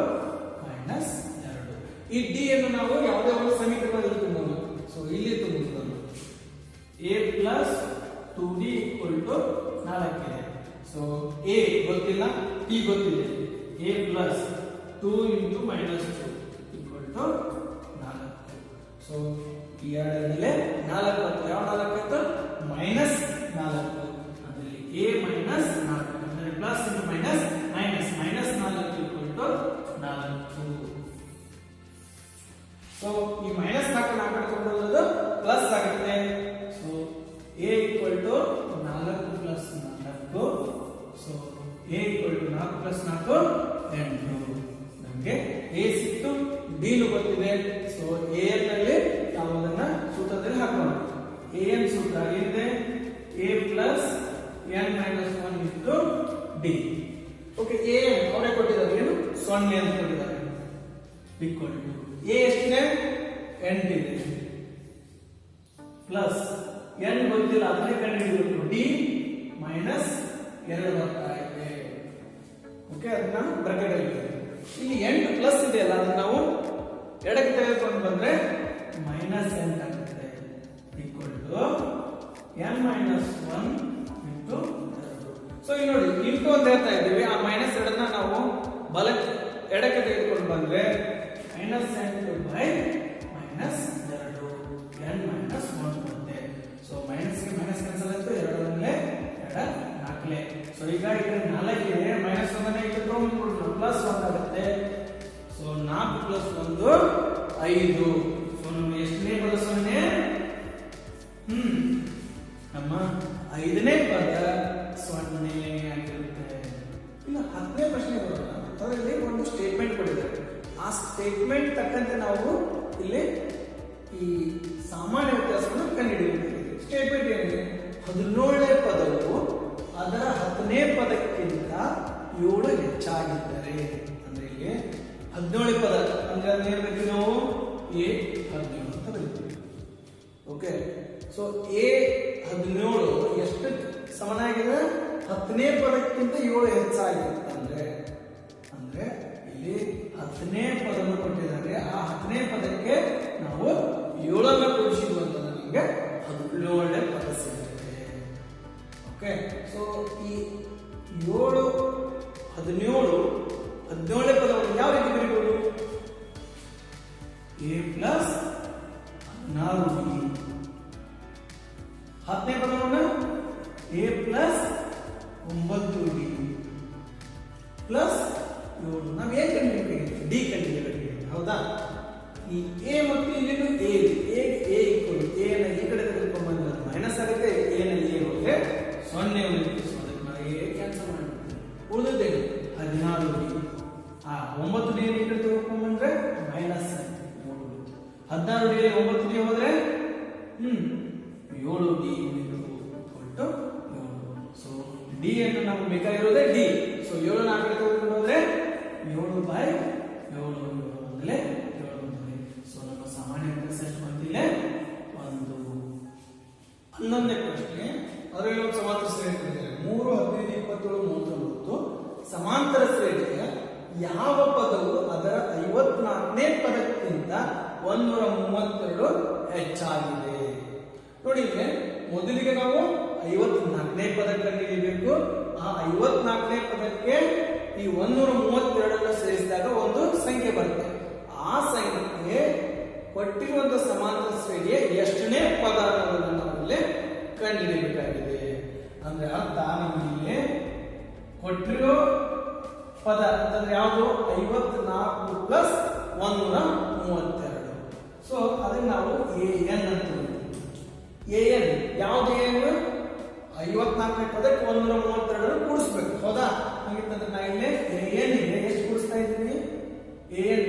minus 2. ಈ ಡಿ ಅನ್ನು ನಾವು ಯಾವುದೇ ಒಂದು ಸಮೀಕರಣದಲ್ಲಿ ತುಂಬೋದು. ಸೊ ಇಲ್ಲಿ ತುಂಬುವುದು a plus 2d equal to 4 ಇದೆ. ಸೊ a ಗೊತ್ತಿಲ್ಲ, t ಗೊತ್ತಿದೆ. a plus 2 into minus 2 equal to 4. So ಈ ಎರಡರಲ್ಲಿ 4 ಬಂತು. ಯಾವ 4 ಆಯ್ತು? ಮೈನಸ್ 4. ಅಂದ್ರೆ a ಮೈನಸ್ 4 ಅಂದ್ರೆ plus into minus minus minus 4 equal to 4. So ಈ ಮೈನಸ್ 4 ತಗೊಂಡು ಪ್ಲಸ್ ಆಗುತ್ತೆ. So a equal to 4 plus 4. So a equal to 4 plus 4 8. ನಮಗೆ a ಸಿಕ್ತು, b ನು ಗೊತ್ತಿದೆ. ಸೊ a ನಲ್ಲಿ ನಾವು ಅದನ್ನ ಸೂತ್ರದಲ್ಲಿ ಹಾಕೋಣ. an ಸೂತ್ರ ಏನಿದೆ? a plus n minus 1 into d. Okay, a ಅವರೇ ಕೊಟ್ಟಿದ್ದಾರೆ, ಏನು 0 ಅಂತ ಕೊಟ್ಟಿದ್ದಾರೆ. ಈಕ್ವಲ್ ಟು a ಎಷ್ಟಿದೆ? 8 ಇದೆ. ಪ್ಲಸ್ n ಗೊತ್ತಿಲ್ಲ, ಅದನ್ನೇ ಕಂಡುಹಿಡಿಯಬೇಕು. d ಮೈನಸ್ 2 ಬರ್ತಾ ಇದೆ. ಓಕೆ, ಅದನ್ನ ಬ್ರಾಕೆಟ್ ಅಲ್ಲಿ ಇಲ್ಲಿ 8 ಪ್ಲಸ್ ಇದೆಯಲ್ಲ, ಅದನ್ನ ನಾವು ಎಡಕ್ಕೆ ತೆಗೆದುಕೊಂಡು ಬಂದ್ರೆ ಮೈನಸ್ 8 ಆಗುತ್ತೆ. Equal to n minus 1 into 2. So ಇಲ್ಲಿ ನೋಡಿ ಇಂಟು ಅಂತ ಹೇಳ್ತಾ ಇದ್ದೀವಿ. ಆ ಮೈನಸ್ 2 ನಾವು ಬಲಕ್ಕೆ ಎಡಕ್ಕೆ ತೆಗೆದುಕೊಂಡು ಬಂದ್ರೆ minus 8 by minus 2 n minus 1 ಬರುತ್ತೆ. ಸೊ ಮೈನಸ್ ಮೈನಸ್ ಕ್ಯಾನ್ಸಲ್ ಆಯ್ತು, 2 ಮೇಲೆ 2 4. ಸೊ ಈಗ ಇಲ್ಲಿ 4 ಇದೆ, ಮೈನಸ್ 1 ಇಟ್ಕೊಂಡು ಪ್ಲಸ್ 1 ಆಗುತ್ತೆ. So 4 plus 1 5. ಸೊ ನಮ್ಗೆ ಎಷ್ಟನೇ ಪದ 0? ನಮ್ಮ 5ನೇ ಪದ 0 ಆಗಿರುತ್ತೆ. ಇನ್ನು 10ನೇ ಪ್ರಶ್ನೆ ಬರೋಣ. ಅದರಲ್ಲಿ ಒಂದು ಸ್ಟೇಟ್ಮೆಂಟ್ ಕೊಟ್ಟಿದ್ದಾರೆ. ಆ ಸ್ಟೇಟ್ಮೆಂಟ್ ತಕ್ಕಂತೆ ನಾವು ಇಲ್ಲಿ ಈ ಸಾಮಾನ್ಯ ವ್ಯತ್ಯಾಸವನ್ನು ಕಂಡುಹಿಡಿಯಬೇಕು. ಸ್ಟೇಟ್ಮೆಂಟ್ ಏನಿದೆ? 17ನೇ ಪದವು ಅದರ 10ನೇ ಪದಕ್ಕಿಂತ 7 ಹೆಚ್ಚಾಗಿದ್ದರೆ, ಅಂದ್ರೆ ಇಲ್ಲಿ 17ನೇ ಪದ ಅಂದ್ರೆ ಅದನ್ನ ಏನ್ ಬರೀತೀವಿ ನಾವು? a 17 ಅಂತ ಬರೀತೀವಿ. ಓಕೆ, ಸೊ a 17 ಎಷ್ಟು ಸಮನಾಗಿದೆ? 10ನೇ ಪದಕ್ಕಿಂತ 7 ಹೆಚ್ಚಾಗಿರುತ್ತೆ. ಅಂದ್ರೆ ಇಲ್ಲಿ 10ನೇ ಪದವನ್ನು ಕೊಟ್ಟಿದ್ದಾರೆ. ಆ 10ನೇ ಪದಕ್ಕೆ ನಾವು 7 ಕೂಡಿಸಿದ್ವು ಅಂತಂದ್ರೆ ನಮಗೆ 17ನೇ ಪದ ಸಿಗುತ್ತೆ. ಓಕೆ, ಸೊ ಈ 7 17ನೇ ಪದವನ್ನು ಯಾವ ರೀತಿ ಬರೀಬಹುದು? a plus 14d. 10ನೇ ಪದವನ್ನು a ಪ್ಲಸ್ 9d ಪ್ಲಸ್ 7. ನಾವು ಏನ್ ಕಂಡುಹಿಡಿಯಬೇಕು? ಡಿ ಕಂಡುಹಿಡಿಯಬೇಕು. ಹೌದಾ? ಈ a ಮತ್ತು ಇಲ್ಲಿನೂ a ಈಕ್ವಲ್ a ನ ಈ ಕಡೆ ತೆಗೆದುಕೊಂಡು ಬಂದ್ರೆ ಮೈನಸ್ ಆಗುತ್ತೆ. a ನಲ್ಲಿ a ಹೋದ್ರೆ 0 ಉಳಿಯುತ್ತೆ. ಸೊ ಅದಕ್ಕೆ ನಾವು a ಕ್ಯಾನ್ಸಲ್ ಮಾಡ್ತೀವಿ. ಉಳಿದಿದ್ದೇನೆ 16d. 9d ಈ ಕಡೆ ತೆಗೆದುಕೊಂಡು ಬಂದ್ರೆ ಮೈನಸ್ 3. 16d 9d ಹೋದ್ರೆ 7d equal to 7. So D ಅನ್ನು ನಾವು ಬೇಕಾಗಿರೋದೇ ಡಿ. ಸೊ 7 ನ ಆ ಕಡೆ ತೆಗೆದುಕೊಂಡು ಹೋದ್ರೆ 7 ಬೈ 7 ಮೊದಲೇ 7 ಬಂದಿದೆ. ಸೊ ನಮ್ಮ ಸಾಮಾನ್ಯ ವ್ಯತ್ಯಾಸ ಎಷ್ಟು ಬಂದಿಲ್ಲ? 1. 11ನೇ ಪ್ರಶ್ನೆ, ಅದರಲ್ಲಿ ಒಂದು ಸಮಾಂತರ ಶ್ರೇಣಿ ಕೊಟ್ಟಿದ್ದಾರೆ. 3 15 27 39 ಯಾವ ಪದವು ಅದರ 54ನೇ ಪದಕ್ಕಿಂತ 132 ಹೆಚ್ಚಾಗಿದೆ. ನೋಡಿ ಇಲ್ಲಿ ಮೊದಲಿಗೆ ನಾವು 54ನೇ ಪದ ಕಂಡುಹಿಡಿಯಬೇಕು. ಆ 54ನೇ ಪದಕ್ಕೆ ಈ 132 ಸೇರಿಸಿದಾಗ ಒಂದು ಸಂಖ್ಯೆ ಬರುತ್ತೆ. ಆ ಸಂಖ್ಯೆ ಕೊಟ್ಟಿರುವಂತಹ ಸಮಾಂತರ ಶ್ರೇಣಿಯ ಎಷ್ಟನೇ ಪದ ಅನ್ನೋದನ್ನು ನಾವಿಲ್ಲಿ ಕಂಡುಹಿಡಿಯಬೇಕಾಗಿದೆ. ಅಂದ್ರೆ ಅರ್ಥ ನಮಗೆ ಕೊಟ್ಟಿರೋ ಪದ ಅಂತಂದ್ರೆ ಯಾವುದು 54 ಪ್ಲಸ್ 132. ಸೊ ಅದನ್ನ ನಾವು AN ಅಂತ AN ಯಾವ್ದು ಏನು 54ನೇ ಪದಕ್ಕೆ 132 ಕೂಡಿಸ್ಬೇಕು. ಹೌದಾ? ಹಾಗಿತ್ತಂದ್ರೆ ನಾ ಇಲ್ಲಿ AN ಇದೆ ಎಷ್ಟು ಕೂಡಿಸ್ತಾ ಇದ್ದೀನಿ? AN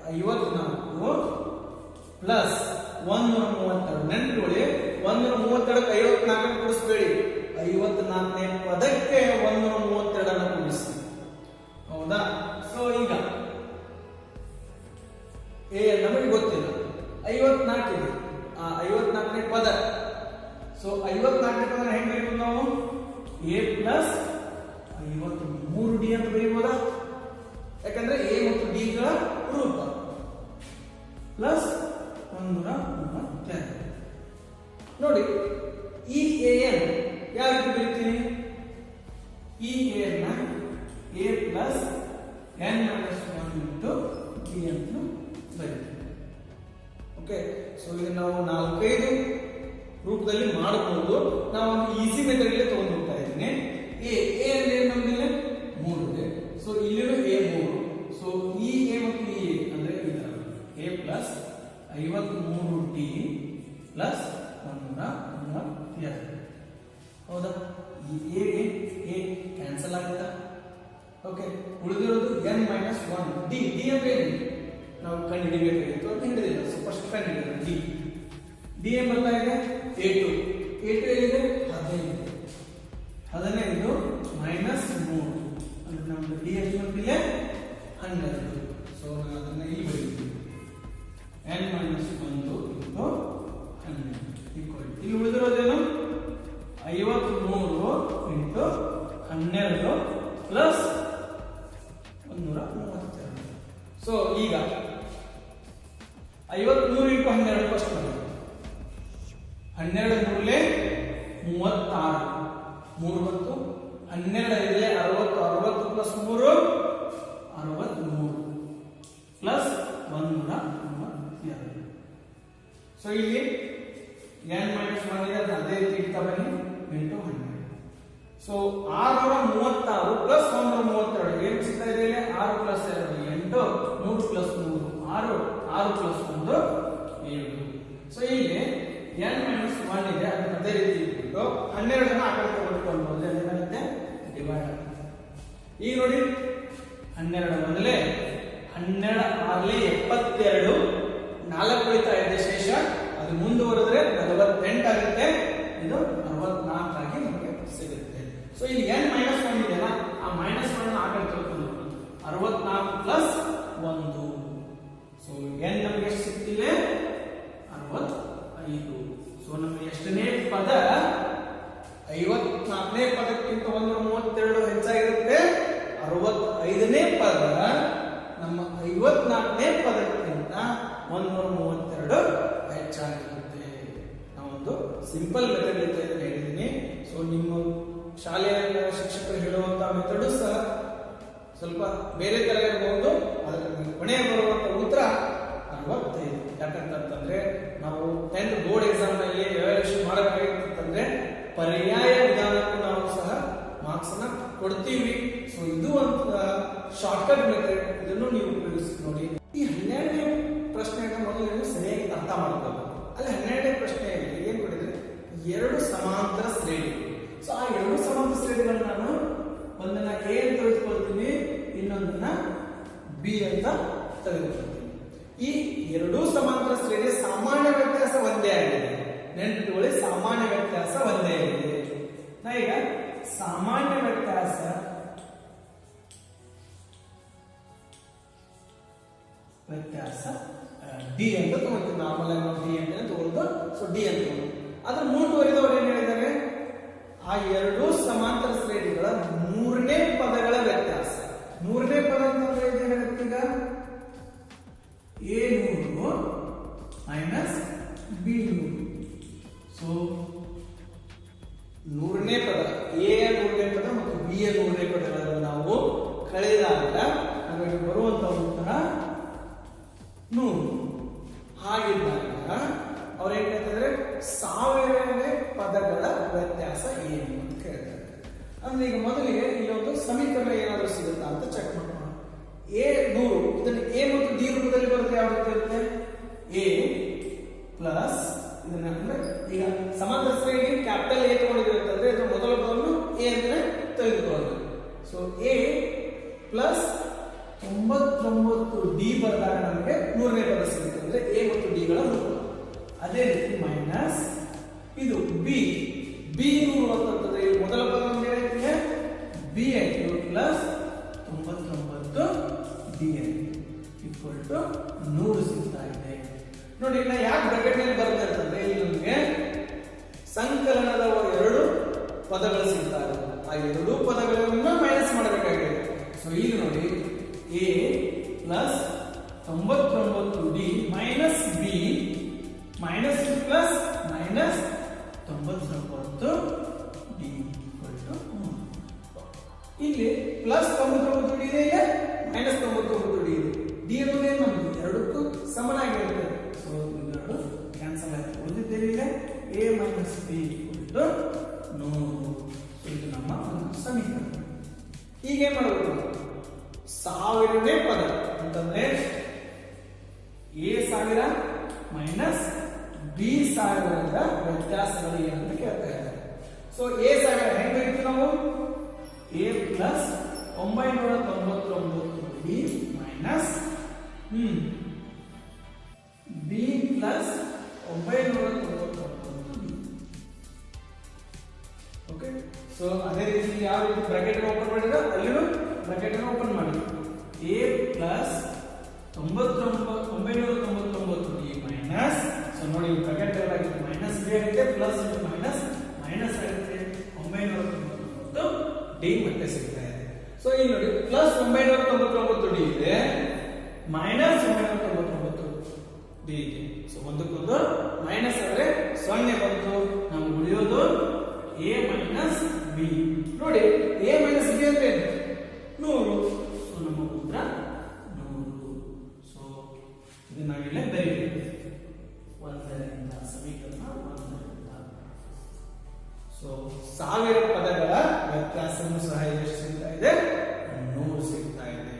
54 plus 132. ನೆನಪಿಟ್ಕೊಳ್ಳಿ, 132ಕ್ಕೆ 54 ಕೂಡಿಸ್ಬೇಡಿ, 54ನೇ ಪದಕ್ಕೆ 132 ಕೂಡಿಸಿ. ಹೌದಾ? ಸೊ ಈಗ ನಮಗೆ ಗೊತ್ತಿಲ್ಲ 54 ಇದೆ, ಆ 54ನೇ ಪದ. ಸೊ 54ನೇ ಪದ ಹೆಂಗ್ ಬರೀಬಹುದು ನಾವು? A ಪ್ಲಸ್ 53D ಅಂತ ಬರೀಬಹುದಾ? ಯಾಕಂದ್ರೆ A ಮತ್ತು D ಗಳ ರೂಪ ಪ್ಲಸ್ 132. ನೋಡಿ ಈ AN ಯಾವ ರೀತಿ ಬರೀತೀನಿ? ಈ AN ನ A plus n minus 1 into D ಅಂತ ಬರೀತೀನಿ. ಓಕೆ, ಸೊ ಇದನ್ನ ನಾವು 4-5 ರೂಪದಲ್ಲಿ ಮಾಡಬಹುದು. ನಾವು ಒಂದು ಈಸಿ ಮೆಥಡ್ ಅಲ್ಲಿ ತಗೊಂಡು ಹೋಗ್ತಾ ಇದ್ದೀನಿ. A ಅಂದ್ರೆ ನಮಗೆ 3 ಇದೆ. ಸೊ ಇಲ್ಲಿನೂ A 3. ಸೊ ಈ A ಮತ್ತು ಈ A ಅಂದ್ರೆ ಇದರ A ಪ್ಲಸ್ 53D ಪ್ಲಸ್ 132. ಹೌದಾ? ಈ A ಕ್ಯಾನ್ಸಲ್ ಆಗುತ್ತಾ? ಓಕೆ, ಉಳಿದಿರೋದು n ಮೈನಸ್ 1 D. D ಅಂದ್ರೆ ನಾವು ಕಂಡುಹಿಡಿಯಬೇಕಾಗಿತ್ತು, ಅದು ಹಿಡಿದಿಲ್ಲ. ಸೊ ಫಸ್ಟ್ ಕಂಡುಹಿಡಿಯೋಣ D ಏನ್ ಬರ್ತಾ ಇದೆ? A2 ಎಲ್ಲಿದೆ? 15 ಮೈನಸ್ 3 ಅಂದ್ರೆ ನಮ್ದು D ಎಷ್ಟು ಬಂದಿದೆ? 12. ಸೊ ನಾನು ಅದನ್ನ ಇಲ್ಲಿ ಬರೀತೀನಿ n ಮೈನಸ್ 1 ಇಂಟು 12 ಈಕ್ವಲ್. ಇಲ್ಲಿ ಉಳಿದಿರೋದೇನು? 53 ಇಂಟು 12 ಪ್ಲಸ್ 132. ಸೊ ಈಗ 53 ಇಂಟು 12 ಫಸ್ಟ್ ಮಾಡಿ. 12 ಮೂರಲೆ 36, 3 ಮತ್ತು 12 ಇದೆ 60, 60 ಪ್ಲಸ್ 3 63 ಪ್ಲಸ್ 132. ಸೊ ಇಲ್ಲಿ n ಮೈನಸ್ 1 ಇದೆ, ಅದು ಅದೇ ರೀತಿ ಇಡ್ತಾ ಬನ್ನಿ ಇಂಟು 12. ಸೊ 636 ಪ್ಲಸ್ 132 ಏನು ಸಿಗ್ತಾ ಇದೆ? 6 ಪ್ಲಸ್ 2 8, 3 ಪ್ಲಸ್ 3 6, 6 ಪ್ಲಸ್ 1 7. ಸೊ ಇಲ್ಲಿ n ಮೈನಸ್ 1 ಇದೆ, ಅದನ್ನ ಅದೇ ರೀತಿ ಇಟ್ಬಿಟ್ಟು 12 ಆ ಕಡೆ ತಗೊಂಡು ಹೋದ್ರೆ ಏನಾಗುತ್ತೆ? ಡಿವೈಡ್ ಆಗುತ್ತೆ. ಈಗ ನೋಡಿ 12 ಮೊದಲೇ 12 6 72, 4 ಉಳಿತಾ ಇದೆ ಶೇಷ. ಅದು ಮುಂದುವರೆದ್ರೆ 48 ಆಗುತ್ತೆ. ಇದು 64 ಆಗಿ ನಮಗೆ ಸಿಗುತ್ತೆ. ಸೊ ಇಲ್ಲಿ n ಮೈನಸ್ 1 ಇದೆಯಲ್ಲ, ಆ ಮೈನಸ್ 1 ಆ ಕಡೆ ತಗೊಂಡು 64 ಪ್ಲಸ್ 1. ಸೊ n ನಮಗೆ ಎಷ್ಟು ಸಿಗ್ತಿದೆ? 65. ಸೊ ನಮಗೆ ಎಷ್ಟನೇ ಪದ 54ನೇ ಪದಕ್ಕಿಂತ 132 ಹೆಚ್ಚಾಗಿರುತ್ತೆ. 65ನೇ ಪದ ನಮ್ಮ 54ನೇ ಪದಕ್ಕಿಂತ 132 ಹೆಚ್ಚಾಗಿರುತ್ತೆ. ನಾವೊಂದು ಸಿಂಪಲ್ ಮೆಥಡ್ ಅಂತ ಹೇಳಿದ್ದೀನಿ. ಸೊ ನಿಮ್ಮ ಶಾಲೆಯ ಶಿಕ್ಷಕರು ಹೇಳುವಂತಹ ಮೆಥಡ್ ಸಹ ಸ್ವಲ್ಪ ಬೇರೆ ತರ ಇರಬಹುದು, ಅದರ ಕೊನೆಯ ಬರುವಂತ ಉತ್ತರ 65. ಯಾಕಂತಂದ್ರೆ ನಾವು 10th ಬೋರ್ಡ್ ಎಕ್ಸಾಮ್ ನಲ್ಲಿ ಎವ್ಯಾಲ್ಯೂಯೇಷನ್ ಮಾಡಬೇಕಾಗಿತ್ತಂದ್ರೆ ಪರ್ಯಾಯ ವಿಧಾನಕ್ಕೂ ನಾವು ಸಹ ಮಾರ್ಕ್ಸ್ ಅನ್ನ ಕೊಡ್ತೀವಿ. ಸೊ ಇದು ಒಂದು ಶಾರ್ಟ್ಕಟ್ ಮೆಥಡ್, ಇದನ್ನು ನೀವು ಉಪಯೋಗಿಸಿ ನೋಡಿ. ಈ 12ನೇ ಪ್ರಶ್ನೆಯನ್ನು ಮೊದಲು ನೀವು ಸರಿಯಾಗಿ ಅರ್ಥ ಮಾಡ್ಕೋಬೇಕು. ಅಲ್ಲಿ 12ನೇ ಪ್ರಶ್ನೆಯಲ್ಲಿ ಏನ್ ಕೊಟ್ಟಿದ್ರೆ 2 ಸಮಾಂತರ ಶ್ರೇಣಿ. ಸೊ ಆ 2 ಸಮಾಂತರ ಶ್ರೇಣಿಗಳನ್ನ ನಾನು ಒಂದನ್ನ A ಅಂತ ತೆಗೆದುಕೊಳ್ತೀನಿ, ಇನ್ನೊಂದನ್ನ B ಅಂತ ತೆಗೆದುಕೊಳ್ತೀನಿ. ಈ 2 ಸಮಾಂತರ ಶ್ರೇಣಿಯ ಸಾಮಾನ್ಯ ವ್ಯತ್ಯಾಸ ಒಂದೇ ಆಗಿದೆ. ನೆನಪಿಟ್ಟುಕೊಳ್ಳಿ, ಸಾಮಾನ್ಯ ವ್ಯತ್ಯಾಸ ಒಂದೇ ಆಗಿದೆ. ನಾ ಈಗ ಸಾಮಾನ್ಯ ವ್ಯತ್ಯಾಸ D ಅಂತ ತಗೊಳ್ತೀವಿ. ನಾರ್ಮಲ್ ಆಗಿ ನಾವು D ಅಂತ ತಗೊಳ್ಳೋದು. ಸೊ D ಅಂತ ಅದ್ರ ಮುಂದುವರಿದವರು ಏನ್ ಹೇಳಿದ್ದಾರೆ? ಆ ಎರಡು ಸಮಾಂತರ ಶ್ರೇಣಿಗಳ ಮೂರನೇ ಪದಗಳ ವ್ಯತ್ಯಾಸ. ಮೂರನೇ ಪದ ಅಂತಂದ್ರೆ ಏನಾಗುತ್ತೆ ಈಗ A100 ಮೈನಸ್ B100. ಸೊ ನೂರನೇ ಪದ ಎ ನೂರನೇ ಪದ ಮತ್ತು ಬಿ ಯ ನೂರನೇ ಪದಗಳನ್ನು ನಾವು ಕಳೆದಾಗ ನಮಗೆ ಬರುವಂತಹ ಉತ್ತರ 100. ಹಾಗಿದ್ದಾಗ ಅವ್ರು ಏನ್ ಹೇಳ್ತಾರೆ, 1000ನೇ ಪದಗಳ ವ್ಯತ್ಯಾಸ ಏನು ಅಂತ ಕೇಳ್ತಾರೆ. ಅಂದ್ರೆ ಈಗ ಮೊದಲಿಗೆ ಇಲ್ಲೊಂದು ಸಮೀಕರಣ ಏನಾದರೂ ಸಿಗುತ್ತಾ ಅಂತ ಚೆಕ್ ಮಾಡೋಣ. A100 ಇದನ್ನು ಎ ಮತ್ತು ಡಿ ರೂಪದಲ್ಲಿ ಬರುತ್ತೆ. ಯಾವ ರೀತಿ ಇರುತ್ತೆ? ಎ ಪ್ಲಸ್ ಇದನ್ನ ಅಂದ್ರೆ ಈಗ ಸಮಾಂತರ ಶ್ರೇಣಿ ಕ್ಯಾಪಿಟಲ್ ಎ ತಗೊಂಡಿದ್ರೆ ಅಂತಂದ್ರೆ ಇದರ ಮೊದಲ ಪದವನ್ನು ಎ ಅಂತ ತೆಗೆದುಕೊಳ್ಳೋದು. ಸೊ ಎ ಪ್ಲಸ್ 99 ಡಿ ಬರೆದಾಗ ನಮಗೆ 100ನೇ ಪದ ಸಿಗುತ್ತೆ. ಅಂದ್ರೆ ಎ ಮತ್ತು ಡಿ ಗಳ ರೂಪ. ಅದೇ ರೀತಿ ಮೈನಸ್ ಇದು ಬಿ 100 ಅಂತಂದ್ರೆ ಮೊದಲ ಪದ ಏನಾಯ್ತು? ಬಿ ಆಯ್ತು ಪ್ಲಸ್ 99 ಡಿ ಆಯ್ತು ಈಕ್ವಲ್ ಟು 100 ಸಿಗ್ತಾ ಇದೆ. ನೋಡಿ ನಾ ಯಾಕೆ ಬ್ರಾಕೆಟ್ ನಲ್ಲಿ ಬರುತ್ತೆ ಅಂತಂದ್ರೆ ಇಲ್ಲಿ ನಮಗೆ ಸಂಕಲನದ ಎರಡು ಪದಗಳು ಸಿಗ್ತಾ ಇದೆ. ಆ ಎರಡು ಪದಗಳನ್ನು ಮೈನಸ್ ಮಾಡಬೇಕಾಗಿದೆ. ಸೊ ಈಗ ನೋಡಿ a plus 99 d minus b minus plus minus 99 d equal to ಇಲ್ಲಿ ಪ್ಲಸ್ 99 ಡಿ ಇದೆ, ಮೈನಸ್ 99 ಡಿ ಇದೆ. ಡಿ ಅನ್ನೋದು ಏನು ನಮ್ಗೆ ಎರಡಕ್ಕೂ ಸಮನಾಗಿರುತ್ತೆ. ಸೊ ಇವೆರಡು ಕ್ಯಾನ್ಸಲ್ ಆಯ್ತು. ಉಳಿದಿದ್ದೇವೆ a minus b equal to 100. ಇದು ನಮ್ಮ ಒಂದು ಸಮೀಕರಣ. ಹೀಗೆ ಮಾಡಬೇಕು. 1000ನೇ ಪದ ಅಂತಂದ್ರೆ ಎ 1000 ಮೈನಸ್ ಬಿ 1000ದ ವ್ಯತ್ಯಾಸಗಳು ಏನಂತ ಕೇಳ್ತಾ ಇದ್ದಾರೆ. ಸೊ ಎ 1000 ಹೆಂಗ್ ಬರೀತೀವಿ ನಾವು? A plus 999 B minus B plus 999 B. Okay. So ಅದೇ ರೀತಿ ಯಾವ ರೀತಿ ಬ್ರಾಕೆಟ್ ಓಪನ್ ಮಾಡಿದ್ರೆ ಅಲ್ಲಿನೂ ಬ್ರಾಕೆಟ್ ಓಪನ್ ಮಾಡಿ. A plus 999 D minus, so ನೋಡಿ ಬ್ರಾಕೆಟ್ ಏನಾಗುತ್ತೆ? ಮೈನಸ್ ಬಿ ಆಗುತ್ತೆ, ಪ್ಲಸ್ ಮೈನಸ್ ಮೈನಸ್ ಆಗುತ್ತೆ, 999 ಡಿ ಮತ್ತೆ ಸಿಗ್ತಾ ಇದೆ. ಸೊ ಇಲ್ಲಿ ನೋಡಿ ಪ್ಲಸ್ 999 ಡಿ ಇದೆ, ಮೈನಸ್ 999 ಡಿ ಇದೆ. ಸೊ ಒಂದಕ್ಕೊಂದು ಮೈನಸ್ ಆದರೆ 0 ಬಂತು. ನಾವು ಉಳಿಯೋದು ಎ ಮೈನಸ್ ಬಿ. ನೋಡಿ ಎ ಮೈನಸ್ ಬಿ ಅಂದ್ರೆ 100. ಸೊ ನಮ್ಮ ಉತ್ತರ 100. ಸೊ ಇದು ನಾವಿಲ್ಲೇ ಬರೀಬೇಕು. 1ರಿಂದ ಸಮೀಕರಣ 1ರಿಂದ. ಸೊ 1000 ಪದಗಳ ವ್ಯತ್ಯಾಸವನ್ನು ಸಹ ಎಷ್ಟು ಸಿಗ್ತಾ ಇದೆ? 100 ಸಿಗ್ತಾ ಇದೆ.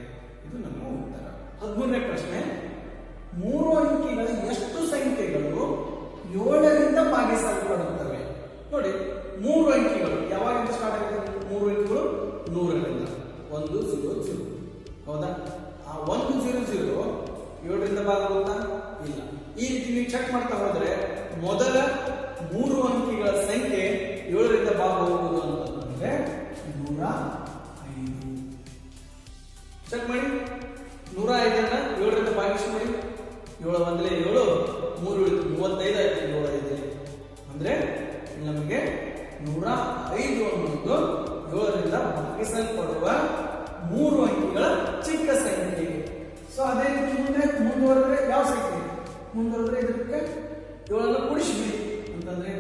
ಇದು ನಮ್ಮ ಉತ್ತರ. 13ನೇ ಪ್ರಶ್ನೆ, 3 ಅಂಕಿಗಳ ಎಷ್ಟು ಸಂಖ್ಯೆಗಳು 7ರಿಂದ ಭಾಗಿಸಲ್ಪಡುತ್ತವೆ? ನೋಡಿ 3 ಅಂಕಿಗಳು ಯಾವಾಗಿಂದ ಸ್ಟಾರ್ಟ್ ಆಗುತ್ತೆ? 3 ಅಂಕಿಗಳು 100ರಿಂದ 100. ಹೌದಾ? ಆ 100 7ರಿಂದ ಭಾಗವಾಗುತ್ತಾ? ಇಲ್ಲ. ಈ ರೀತಿ ನೀವು ಚೆಕ್ ಮಾಡ್ತಾ ಹೋದ್ರೆ ಮೊದಲ 3 ಅಂಕಿಗಳ ಸಂಖ್ಯೆ 7ರಿಂದ ಭಾಗವಾಗುವುದು ಅಂತಂದ್ರೆ 105. ಚೆಕ್ ಮಾಡಿ. 105 7ರಿಂದ ಭಾಗಿಸಿ ಮಾಡಿ. 7 ಒಂದಲೇ 7, 3 ಉಳಿತು 35 ಆಯ್ತು. 7 5 ಅಂದ್ರೆ ನಮಗೆ 105 ಅನ್ನೋದು 7ರಿಂದ ಭಾಗಿಸಲ್ಪಡುವ 3 ಅಂಕಿಗಳ ಚಿಕ್ಕ ಸಂಖ್ಯೆ. ಸೊ ಅದೇ ರೀತಿ ಮುಂದುವರೆದ್ರೆ ಯಾವ ಸಂಖ್ಯೆ? ಮುಂದುವರೆದ್ರೆ ಇದಕ್ಕೆ 7 ಕೂಡಿಸಿಬಿಡಿ ಅಂತಂದ್ರೆ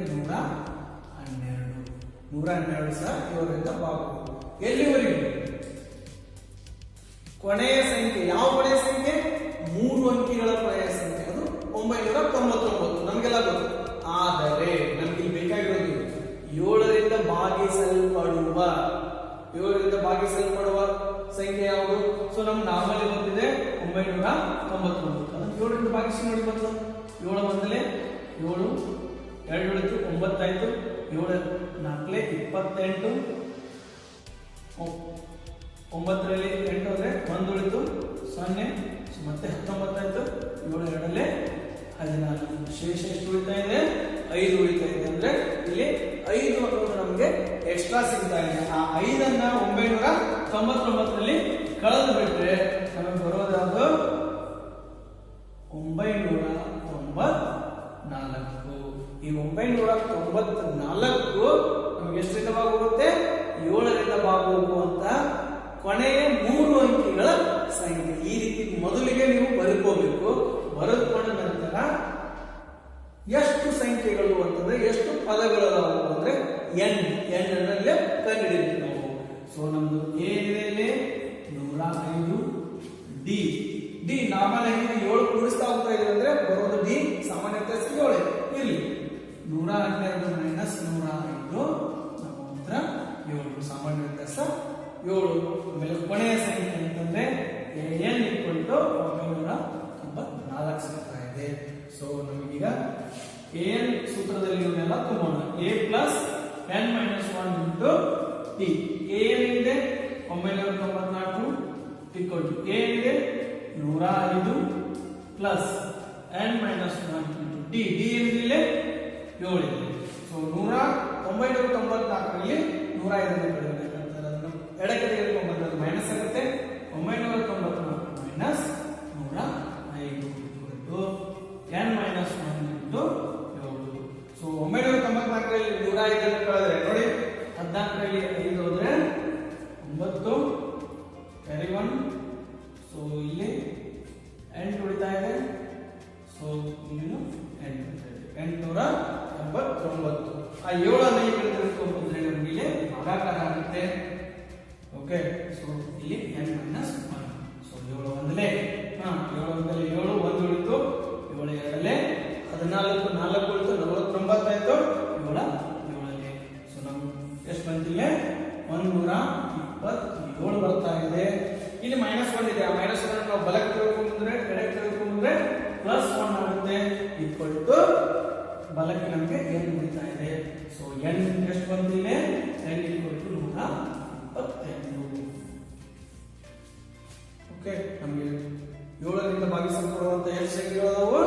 112 ಸಹ 7ರಿಂದ ಭಾಗವಾಗುವುದು. ಎಲ್ಲಿವರೆಗೂ? ಕೊನೆಯ ಸಂಖ್ಯೆ. ಯಾವ ಕೊನೆಯ ಸಂಖ್ಯೆ? 3 ಅಂಕಿಗಳ ಕೊನೆಯ ಸಂಖ್ಯೆ, ಅದು 999. ನಮಗೆಲ್ಲ ಗೊತ್ತು. ಆದರೆ ನಮ್ಗೆ ಬೇಕಾಗಿರೋದು 7ರಿಂದ ಭಾಗಿಸಲ್ಪಡುವ ಸಂಖ್ಯೆ ಯಾವುದು? ಸೊ ನಮ್ಗೆ ನಾರ್ಮಲಿ ಬಂದಿದೆ 999. ಅದನ್ನು 7ರಿಂದ ಭಾಗಿಸಿ ನೋಡಿ. ಬಂತು 7 ಒಂದಲೇ 7, 2 ಉಳಿತು 9 ಆಯ್ತು. 7 4 28, 9ರಲ್ಲಿ 8 ಹೋದ್ರೆ 1 ಉಳಿತು 0, ಮತ್ತೆ 19 ಆಯ್ತು. 7 2 14. ಶೇಷ ಎಷ್ಟು ಉಳಿತಾ ಇದೆ? 5 ಉಳಿತಾ ಇದೆ. ಅಂದ್ರೆ ಇಲ್ಲಿ 5 ಅನ್ನೋದು ನಮಗೆ ಎಕ್ಸ್ಟ್ರಾ ಸಿಗ್ತಾ ಇದೆ. ಆ 5ಅನ್ನ 999ರಲ್ಲಿ ಕಳೆದು ಬಿಟ್ರೆ ನಮಗೆ ಬರೋದಾದ್ರು 994. ಈ 994 ನಮಗೆ ಎಷ್ಟರಿಂದ ಭಾಗ ಹೋಗುತ್ತೆ 7ರಿಂದ ಭಾಗ ಹೋಗುವಂತ ಕೊನೆಯ 3 ಅಂಕಿಗಳ ಸಂಖ್ಯೆ. ಈ ರೀತಿ ಮೊದಲಿಗೆ ನೀವು ಬರೆದುಕೋಬೇಕು. ಬರೆದುಕೊಂಡ ನಂತರ ಎಷ್ಟು ಸಂಖ್ಯೆಗಳು ಅಂತಂದ್ರೆ ಎಷ್ಟು ಪದಗಳು ಅದಾವು ಅಂದ್ರೆ n ಅನ್ನಲ್ಲೇ ಕಂಡುಹಿಡಿಬೇಕು ನಾವು. ಸೊ ನಮ್ದು ಏನಿದೆ 105 ಡಿ ನಾರ್ಮಲ್ ಆಗಿ 7 ಕೂಡಿಸ್ತಾ ಹೋಗ್ತಾ ಇದೆ ಅಂದ್ರೆ ಬರೋದು ಡಿ ಸಾಮಾನ್ಯ ವ್ಯತ್ಯಾಸ 7 ಇರಲಿ. 112 ಮೈನಸ್ 105 ನಮ್ಮ ಉತ್ತರ 7 ಸಾಮಾನ್ಯ ವ್ಯತ್ಯಾಸ 7. ಆಮೇಲೆ ಕೊನೆಯ ಸಂಖ್ಯೆ ಅಂತಂದ್ರೆ n = 994 ಸಿಗ್ತಾ ಇದೆ. ಸೊ ನಮಗೀಗ an ಸೂತ್ರದಲ್ಲಿ ಇವನ್ನೆಲ್ಲ ತುಂಬೋಣ. a plus n minus 1 into t. a ಏನಿದೆ 994 ಇಕ್ವಲ್ ಟು a ಏನಿದೆ 105 plus n minus 1 into t. D ಏನಿದೆ 7 ಇದೆ. ಸೊ 994ರಲ್ಲಿ 105 ಕಳೆಯಬೇಕಂತಾರೆ. ಅದನ್ನು ಎಡಕ್ಕೆ ತೆಗೆದುಕೊಂಡ್ರೆ ಅದು ಮೈನಸ್ ಆಗುತ್ತೆ. 994 minus 105 n minus 1 into 7. So 994ರಲ್ಲಿ 105 ಕಳೆದ್ರೆ ನೋಡಿ 14ರಲ್ಲಿ 5 ಹೋದ್ರೆ 9 ಕ್ಯಾರಿ 1. ಸೊ ಇಲ್ಲಿ 8 ಉಳಿತಾ ಇದೆ. ಸೊ ಇನ್ನು 889. ಆ 7 ಈ ಕಡೆ ತೆಗೆದುಕೊಂಡ್ರೆ ನಮಗೆ ಭಾಗಾಕಾರ ಆಗುತ್ತೆ. ಓಕೆ. ಸೊ ಇಲ್ಲಿ n ಮೈನಸ್ 1. ಸೊ 7 ಒಂದಲೇ 7 ಒಂದಲೇ 7 1 ಉಳಿತು. 7 ಎರಡಲ್ಲೇ 14 4 ಉಳಿತು 49 ಆಯ್ತು. 7 7ಲ್ಲೇ. ಸೊ ನಾವು ಎಷ್ಟು ಬಂದಿಲ್ಲ 127 ಬರ್ತಾ ಇದೆ. ಇಲ್ಲಿ ಮೈನಸ್ 1 ಇದೆ. ಆ ಮೈನಸ್ 1 ನಾವು ಬಲಕ್ಕೆ ತೆಗೆದುಕೊಂಡ್ರೆ ಎಡಕ್ಕೆ ತೆಗೆದುಕೊಂಡ್ರೆ ಪ್ಲಸ್ 1 ಆಗುತ್ತೆ. ಈಕ್ವಲ್ ಟು ಬಲಕ್ಕೆ ನಮಗೆ n ಉಳಿತಾ ಇದೆ. ಸೊ n ಎಷ್ಟು ಬಂದಿಲ್ಲ n = 128. ಓಕೆ. ನಮಗೆ 7ರಿಂದ ಭಾಗಿಸಲ್ಪಡುವಂತ ಎಷ್ಟು ಸಂಖ್ಯೆಗಳು ಅದಾವು